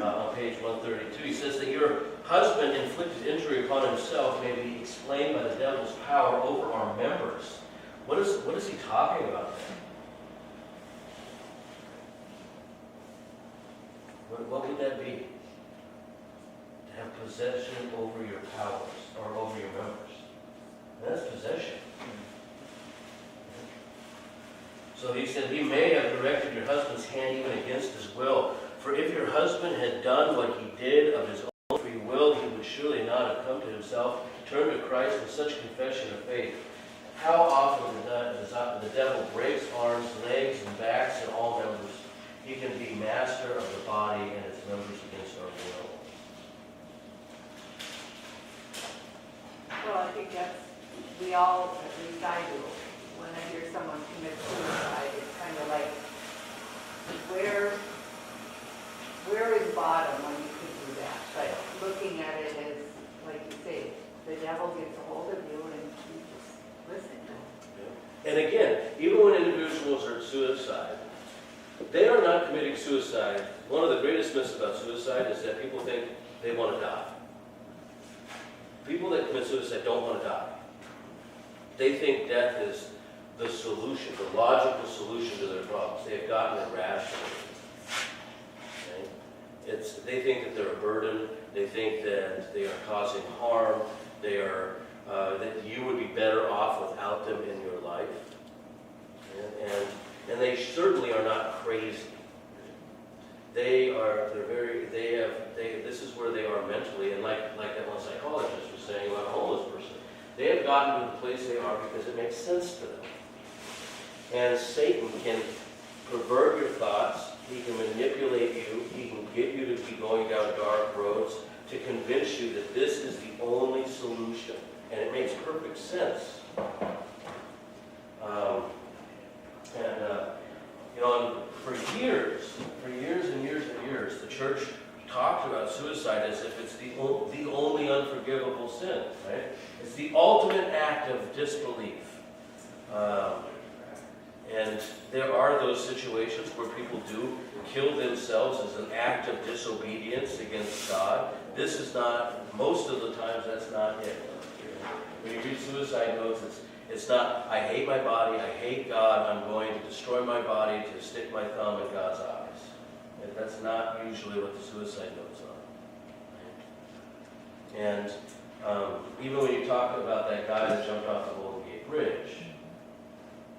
on page 132. He says that your husband inflicted injury upon himself may be explained by the devil's power over our members. What is he talking about there? What would that be? To have possession over your powers or over your members. That's possession. So he said, he may have directed your husband's hand even against his will. For if your husband had done what he did of his own free will, he would surely not have come to himself, turned to Christ with such confession of faith. How often the devil breaks arms, legs, and backs and all members. He can be master of the body and its members against our will. Well, I think that's, we all, at least I do, when I hear someone commit suicide, it's kind of like, where is bottom when you could do that? But looking at it as, like you say, the devil gets a hold of you and you just listen to him. Yeah. And again, even when individuals are suicide, they are not committing suicide. One of the greatest myths about suicide is that people think they want to die. People that commit suicide don't want to die. They think death is the solution, the logical solution to their problems. They have gotten it rationally. Okay? They think that they're a burden. They think that they are causing harm. They are that you would be better off without them in your life. And they certainly are not crazy. This is where they are mentally, and like that one psychologist was saying about a homeless person, they have gotten to the place they are because it makes sense to them. And Satan can pervert your thoughts, he can manipulate you, he can get you to be going down dark roads to convince you that this is the only solution. And it makes perfect sense. For years and years, the church talked about suicide as if it's the only unforgivable sin, right? It's the ultimate act of disbelief. And there are those situations where people do kill themselves as an act of disobedience against God. This is not, most of the times, that's not it. When you read suicide notes, it's not, I hate my body, I hate God, I'm going to destroy my body to stick my thumb in God's eyes. And that's not usually what the suicide notes are. And even when you talk about that guy that jumped off the Golden Gate Bridge,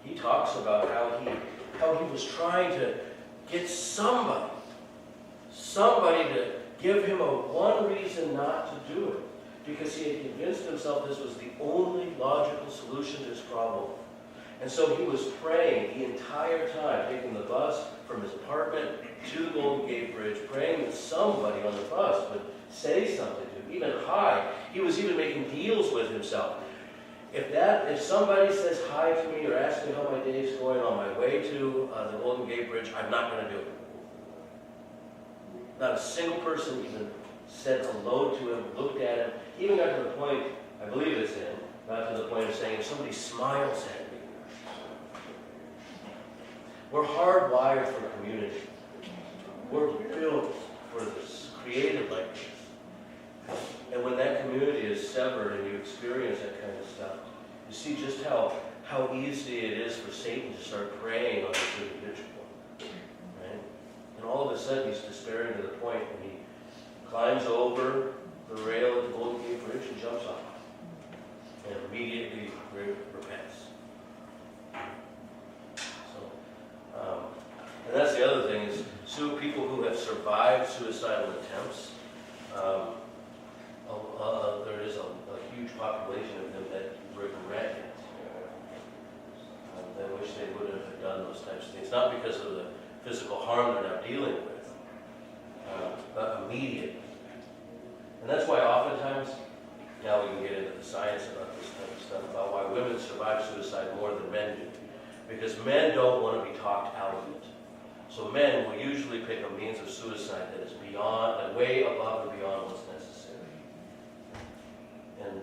he talks about how he was trying to get somebody to give him one reason not to do it. Because he had convinced himself this was the only logical solution to his problem. And so he was praying the entire time, taking the bus from his apartment to the Golden Gate Bridge, praying that somebody on the bus would say something to him, even hi. He was even making deals with himself. If somebody says hi to me or asks me how my day is going on my way to the Golden Gate Bridge, I'm not going to do it. Not a single person even said hello to him, looked at him, even got to the point, I believe it's him, got to the point of saying, if somebody smiles at me. We're hardwired for community. We're built for this, created like this. And when that community is severed and you experience that kind of stuff, you see just how easy it is for Satan to start preying on this individual. Right? And all of a sudden he's despairing to the point when he climbs over the rail at the Golden Gate Bridge and jumps off. And immediately repents. And that's the other thing is, people who have survived suicidal attempts, there is a huge population of them that regret it. They wish they would have done those types of things, not because of the physical harm they're now dealing with, but immediate. And that's why oftentimes, now we can get into the science about this type of stuff, about why women survive suicide more than men do. because men don't want to be talked out of it. So men will usually pick a means of suicide that is beyond, and way above and beyond what's necessary. And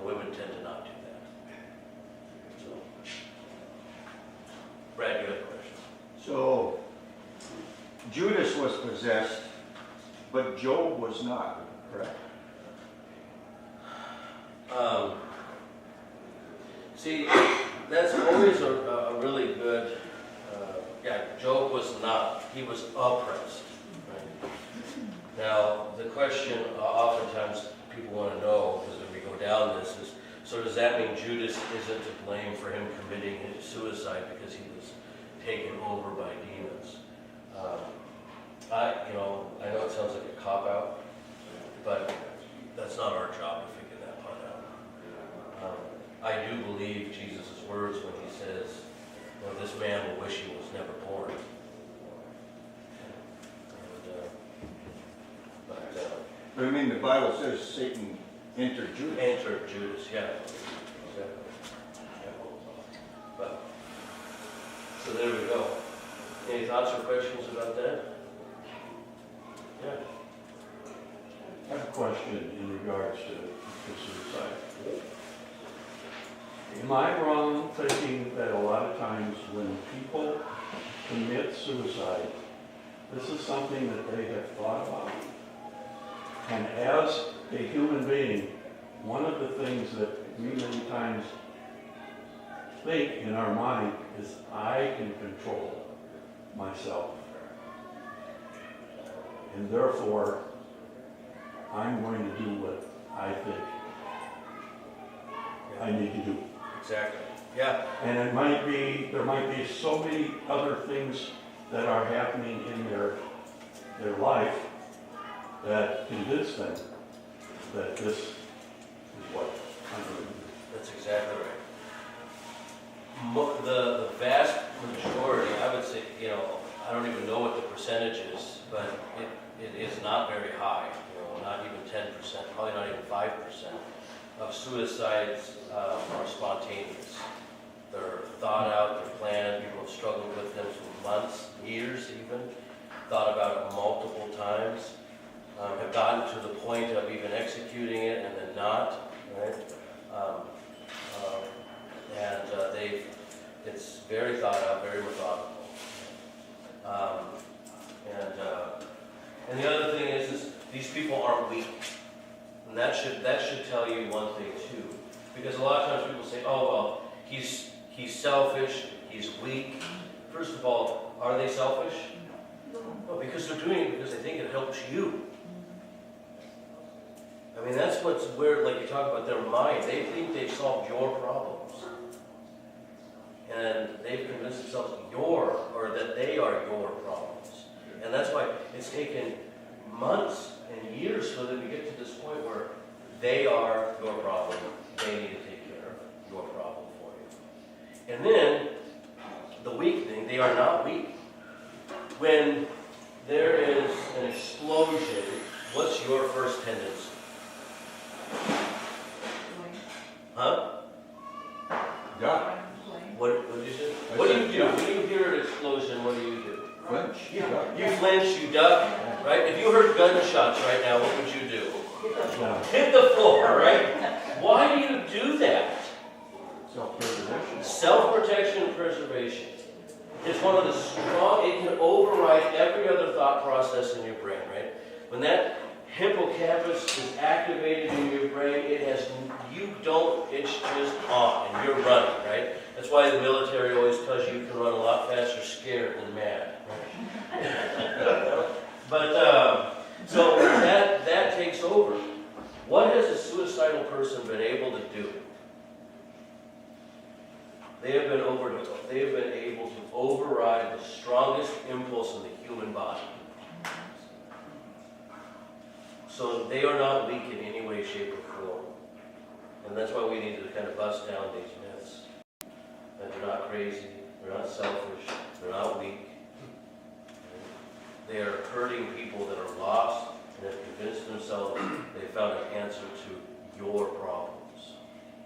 women tend to not do that. So, Brad, you have a question? So, Judas was possessed, but Job was not, correct? See, that's always a really good, Job was not, he was oppressed. Right? Now, the question oftentimes people want to know, because if we go down this, is, so does that mean Judas isn't to blame for him committing his suicide because he was taken over by demons? I know it sounds like a cop-out, but that's not our job to figure that part out. I do believe Jesus' words when he says, this man will wish he was never born. But I mean, the Bible says Satan entered Judas. Entered Judas, yeah. Exactly. Yeah. But, so there we go. Any thoughts or questions about that? Yeah. I have a question in regards to suicide. Am I wrong thinking that a lot of times when people commit suicide, this is something that they have thought about? And as a human being, one of the things that we many times think in our mind is, I can control myself. And therefore, I'm going to do what I think I need to do. Exactly. Yeah. And there might be so many other things that are happening in their life that convince them that this is what I'm going to do. That's exactly right. The vast majority, I would say, I don't even know what the percentage is, but it is not very high, not even 10%, probably not even 5% of suicides are spontaneous. They're thought out, they're planned, people have struggled with them for months, years even, thought about it multiple times, have gotten to the point of even executing it and then not, right? It's very thought out, very methodical. And the other thing is these people aren't weak. And that should tell you one thing too. Because a lot of times people say, oh, well, he's selfish, he's weak. First of all, are they selfish? No, because they're doing it because they think it helps you. I mean, that's what's weird, like you talk about their mind. They think they've solved your problems. And they've convinced themselves that they are your problems. And that's why it's taken months and years for them to get to this point where they are your problem. They need to take care of your problem for you. And then, the weak thing, they are not weak. When there is an explosion, what's your first tendency? Huh? Yeah. What did you say? What do you do? When you hear an explosion, what do you do? Flinch. You flinch, you duck, right? If you heard gunshots right now, what would you do? Hit the floor, right? Why do you do that? Self-preservation. Self-protection and preservation. It's one of the strong, it can override every other thought process in your brain, right? When that hippocampus is activated in your brain, it's just on, and you're running, right? That's why the military always tells you can run a lot faster scared than mad. But, so that takes over. What has a suicidal person been able to do? They have been able to override the strongest impulse in the human body. So they are not weak in any way, shape, or form. And that's why we need to kind of bust down these myths. That they're not crazy, they're not selfish, they're not weak. They are hurting people that are lost and have convinced themselves they found an answer to your problems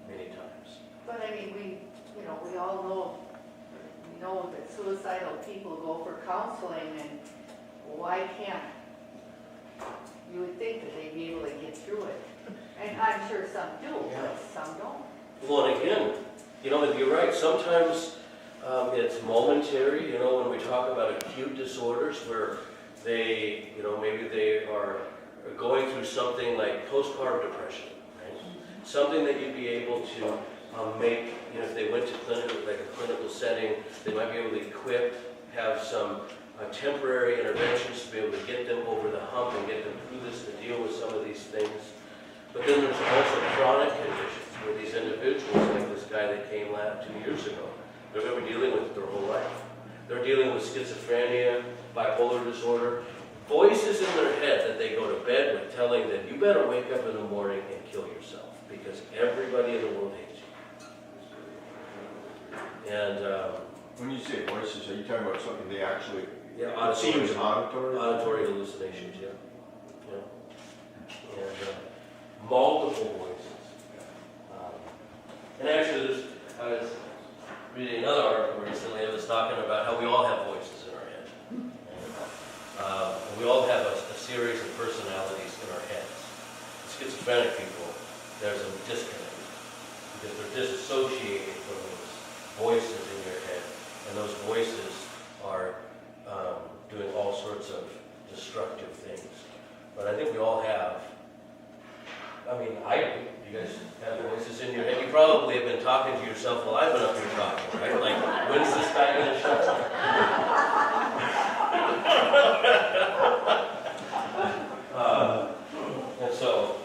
many times. But I mean, you know, we all know, we know that suicidal people go for counseling, and why can't, you would think that they'd be able to get through it. And I'm sure some do, but some don't. Well, and again, you know, you're right, sometimes it's momentary, you know, when we talk about acute disorders where they, you know, maybe they are going through something like postpartum depression, right? Something that you'd be able to make, you know, if they went to clinical, like a clinical setting, they might be able to have some temporary interventions to be able to get them over the hump and get them through this and deal with some of these things. But then there's also chronic conditions where these individuals, like this guy that came 2 years ago, they're going to be dealing with it their whole life. They're dealing with schizophrenia, bipolar disorder, voices in their head that they go to bed with telling them, you better wake up in the morning and kill yourself because everybody in the world hates you. And When you say voices, are you talking about something they actually, yeah, it seems auditory? auditory hallucinations, yeah. And multiple voices. And actually, I was reading another article recently. It was talking about how we all have voices in our head. And we all have a series of personalities in our heads. Schizophrenic people, there's a disconnect because they're disassociated from those voices in your head. And those voices are doing all sorts of destructive things. But I think we all have, I mean, I do. You guys have voices in your head. You probably have been talking to yourself while I've been up here talking, right? Like, when's this guy going to shut up? And so,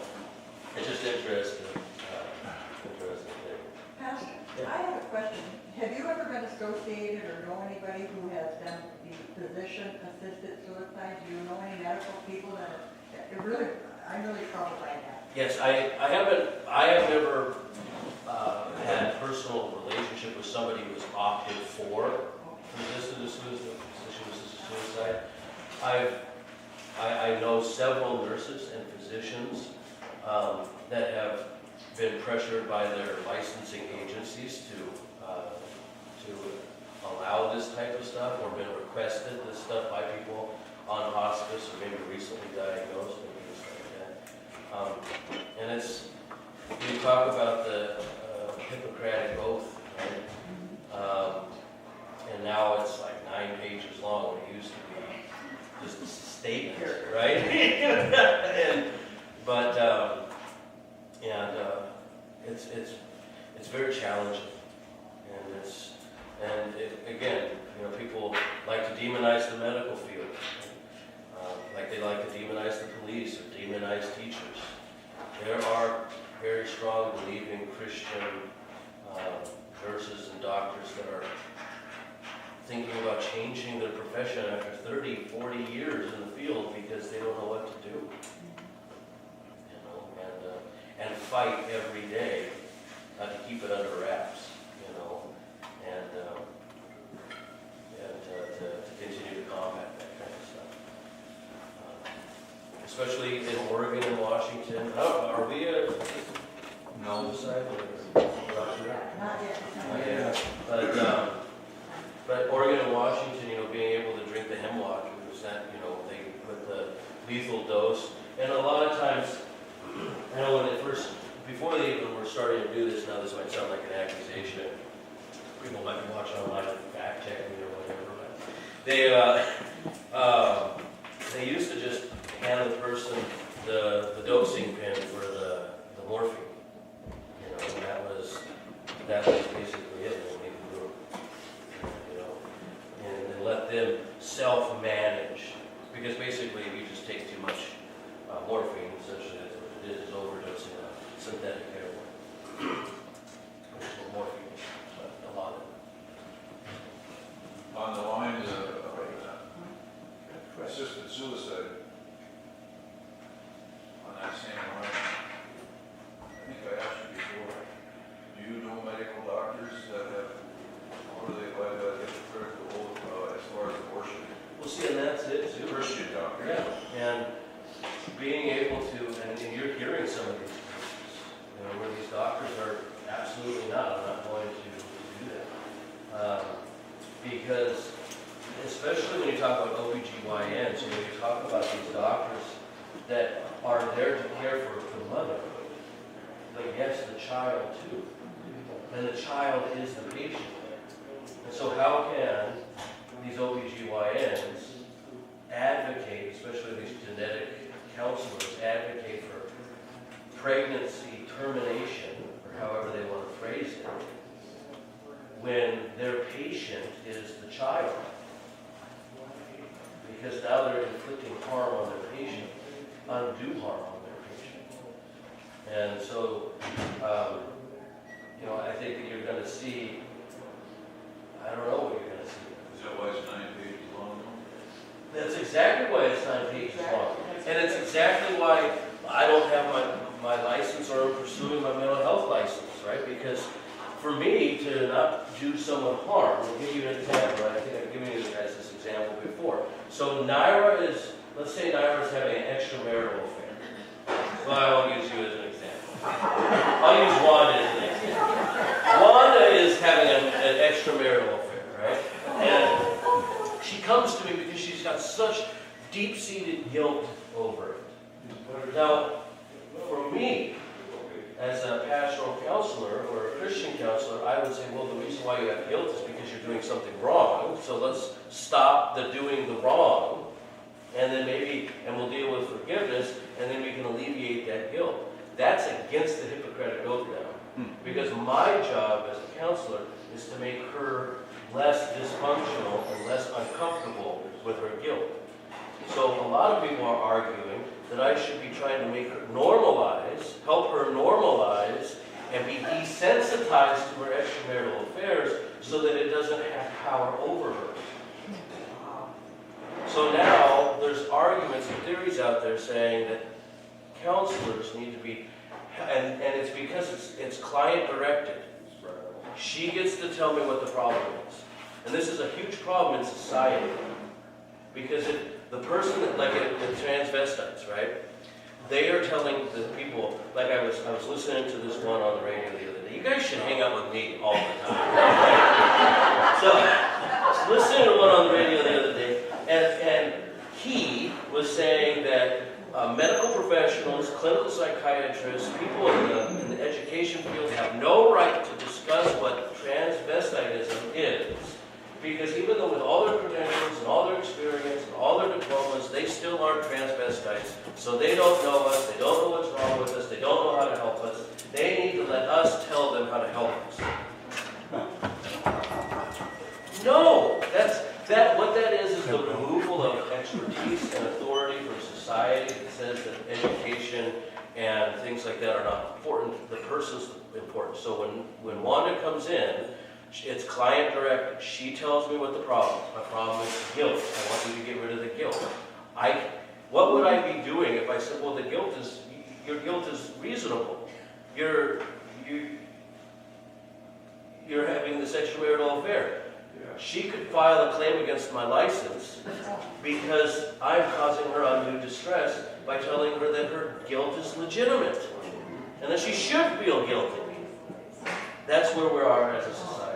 it's just interesting. Interesting thing. Pastor, I have a question. Have you ever been associated or know anybody who has done the physician-assisted suicide? Do you know any medical people I'm really troubled by that. Yes, I have never had a personal relationship with somebody who has opted for physician-assisted suicide. I know several nurses and physicians that have been pressured by their licensing agencies to allow this type of stuff, or been requested this stuff by people on hospice or maybe recently diagnosed, maybe stuff like that. And it's, you talk about the Hippocratic Oath, right? And now it's like 9 pages long, when it used to be just a statement, right? It's very challenging, again, you know, people like to demonize the medical field, like they like to demonize the police or demonize teachers. There are very strong, believing Christian nurses and doctors that are thinking about changing their profession after 30, 40 years in the field because they don't know what to do. You know, and fight every day to keep it under wraps, you know, and to continue to combat that kind of stuff. Especially in Oregon and Washington. Are we no side? Not yet. But Oregon and Washington, you know, being able to drink the hemlock, it was that, you know, they put the lethal dose. And a lot of times, I know when they first, before they even were starting to do this, now this might sound like an accusation. People might be watching online and fact check me or whatever, but they used to just hand the person the dosing pin for the morphine. You know, and that was basically it. You know, and let them self-manage, because basically if you just take too much morphine, essentially that's what it is overdosing on synthetic heroin. Which is what morphine is, but a lot of it. On the lines of assisted suicide, on that same line, I think I asked you before, do you know medical doctors that have, what do they like that get critical as far as abortion? Well, see, and that's it too. Christian doctors? Yeah, and being able to, and you're hearing some of these cases, you know, where these doctors are absolutely not, I'm not going to do because especially when you talk about OBGYNs, when you talk about these doctors that are there to care for the mother, but yes, the child too. And the child is the patient. And so how can these OBGYNs advocate, especially these genetic counselors, advocate for pregnancy termination, or however they want to phrase it, when their patient is the child? Because now they're inflicting harm on their patient, undue harm on their patient. And so, I think that you're going to see, I don't know what you're going to see. Is that why it's 9 pages long? That's exactly why it's 9 pages long. And it's exactly why I don't have my license or I'm pursuing my mental health license, right? Because for me to not do someone harm, I'll give you an example. I think I've given you guys this example before. So Naira is, let's say Naira is having an extramarital affair. Well, I won't use you as an example. I'll use Wanda as an example. Wanda is having an extramarital affair, right? And she comes to me because she's got such deep-seated guilt over it. Now, for me, as a pastoral counselor or a Christian counselor, I would say, well, the reason why you have guilt is because you're doing something wrong. So let's stop the doing the wrong, and then and we'll deal with forgiveness, and then we can alleviate that guilt. That's against the Hippocratic Oath now, because my job as a counselor is to make her less dysfunctional and less uncomfortable with her guilt. So a lot of people are arguing that I should be trying to make her help her normalize, and be desensitized to her extramarital affairs so that it doesn't have power over her. So now there's arguments and theories out there saying that counselors need to be, and it's because it's client directed. She gets to tell me what the problem is. And this is a huge problem in society. Because the person that, like the transvestites, right? They are telling the people, like I was listening to this one on the radio the other day. You guys should hang out with me all the time. Right? So, I was listening to one on the radio the other day, and he was saying that medical professionals, clinical psychiatrists, people in the education field have no right to discuss what transvestitism is. Because even though with all their credentials and all their experience and all their diplomas, they still aren't transvestites. So they don't know us, they don't know what's wrong with us, they don't know how to help us. They need to let us tell them how to help us. No, what that is the removal of expertise and authority from society that says that education and things like that are not important. The person's important. So when Wanda comes in, it's client directed. She tells me what the problem is. My problem is guilt. I want you to get rid of the guilt. What would I be doing if I said, well, your guilt is reasonable. You're having this extramarital affair. She could file a claim against my license because I'm causing her undue distress by telling her that her guilt is legitimate and that she should feel guilty. That's where we are as a society.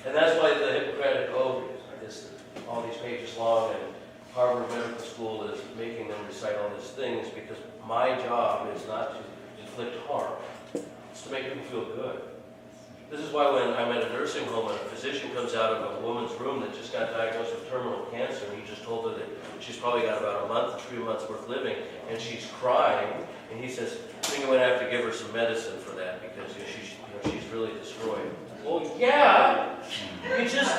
And that's why the Hippocratic Oath is all these pages long, and Harvard Medical School is making them recite all these things, because my job is not to inflict harm. It's to make people feel good. This is why when I'm at a nursing home and a physician comes out of a woman's room that just got diagnosed with terminal cancer, and he just told her that she's probably got about a month, 3 months worth living, and she's crying, and he says, I think I'm going to have to give her some medicine for that, because she's really destroyed. Well, yeah, you just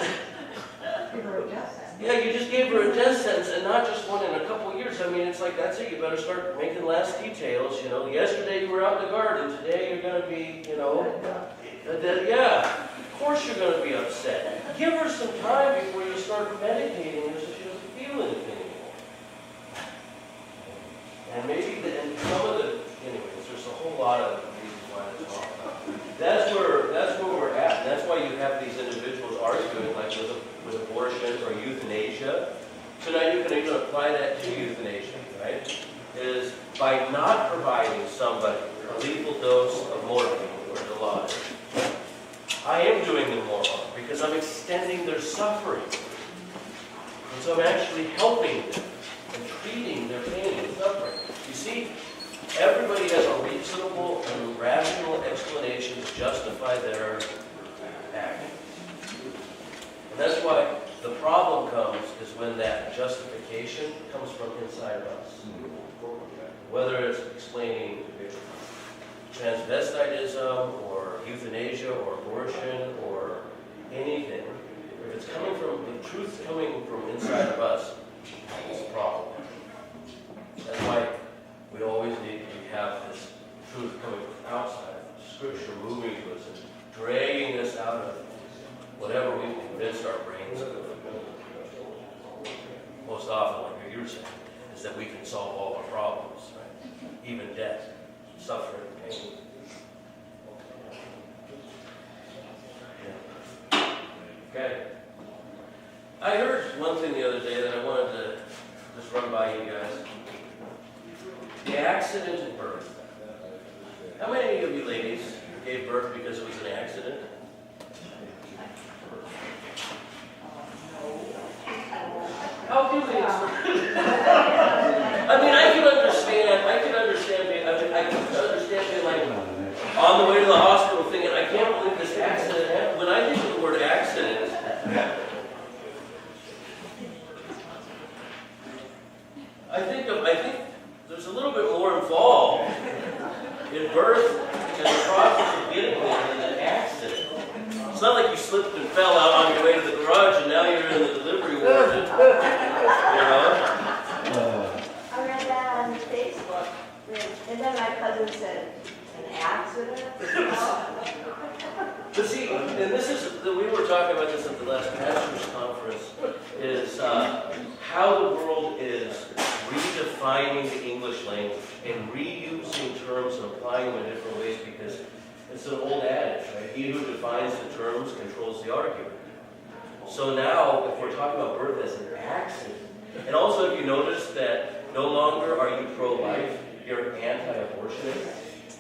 gave her a death sentence, and not just one in a couple years. I mean, it's like, that's it. You better start making less details. Yesterday you were out in the garden. Today you're going to be, yeah. Of course you're going to be upset. Give her some time before you start medicating her so she doesn't feel anything anymore. And and some of anyways, there's a whole lot of reasons why it's wrong. That's where we're at. That's why you have these individuals arguing, like with abortion or euthanasia. So now you can even apply that to euthanasia, right? Is by not providing somebody a lethal dose of morphine or Dilaudid, I am doing them more harm, because I'm extending their suffering. And so I'm actually helping them and treating their pain and suffering. You see, everybody has a reasonable and rational explanation to justify their act. And that's why the problem comes is when that justification comes from inside of us. Whether it's explaining transvestitism or euthanasia or abortion or anything, if it's coming from, the truth coming from inside of us, it's a problem. That's why we always need to have this truth coming from outside, Scripture moving to us and dragging us out of whatever we've convinced our brains of. Most often, like what you were saying, is that we can solve all our problems, right? Even death, suffering, pain. Yeah. Okay. I heard one thing the other day that I wanted to just run by you guys. The accident of birth. How many of you ladies gave birth because it was an accident? How do we explain? I mean, I can understand being like on the way to the hospital thinking, I can't believe this accident happened. When I think of the word accident, I think there's a little bit more involved in birth and the process of getting there than an accident. It's not like you slipped and fell out on your way to the garage and now you're in the delivery ward. You know? I read that on Facebook, and then my cousin said, an accident? But see, and this is, we were talking about this at the last pastors' conference, is how the world is redefining the English language and reusing terms and applying them in different ways because it's an old adage, right? He who defines the terms controls the argument. So now, if we're talking about birth as an accident, and also if you notice that no longer are you pro-life, you're anti-abortionist.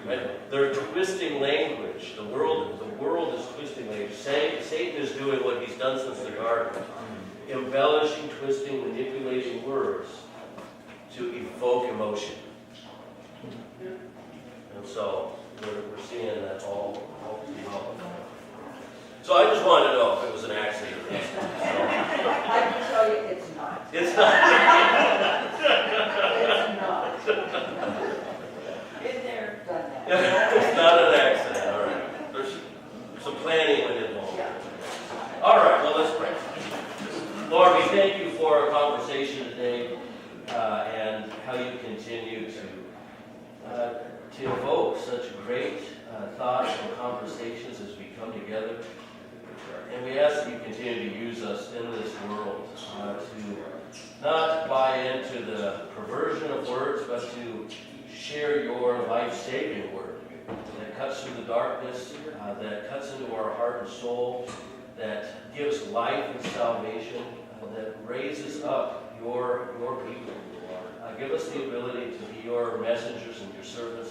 Right? They're twisting language. The world is twisting language. Satan is doing what he's done since the garden. Embellishing, twisting, manipulating words to evoke emotion. And so we're seeing that all too well. So I just wanted to know if it was an accident. I can tell you it's not. It's not. It's not. Been there, Done that. It's not an accident. All right. There's some planning went involved. All right. Well, let's pray. Lord, we thank you for our conversation today and how you continue to evoke such great thoughts and conversations as we come together. And we ask that you continue to use us in this world to not buy into the perversion of words, but to share your life-saving word that cuts through the darkness, that cuts into our heart and soul, that gives life and salvation, that raises up your people. Give us the ability to be your messengers and your servants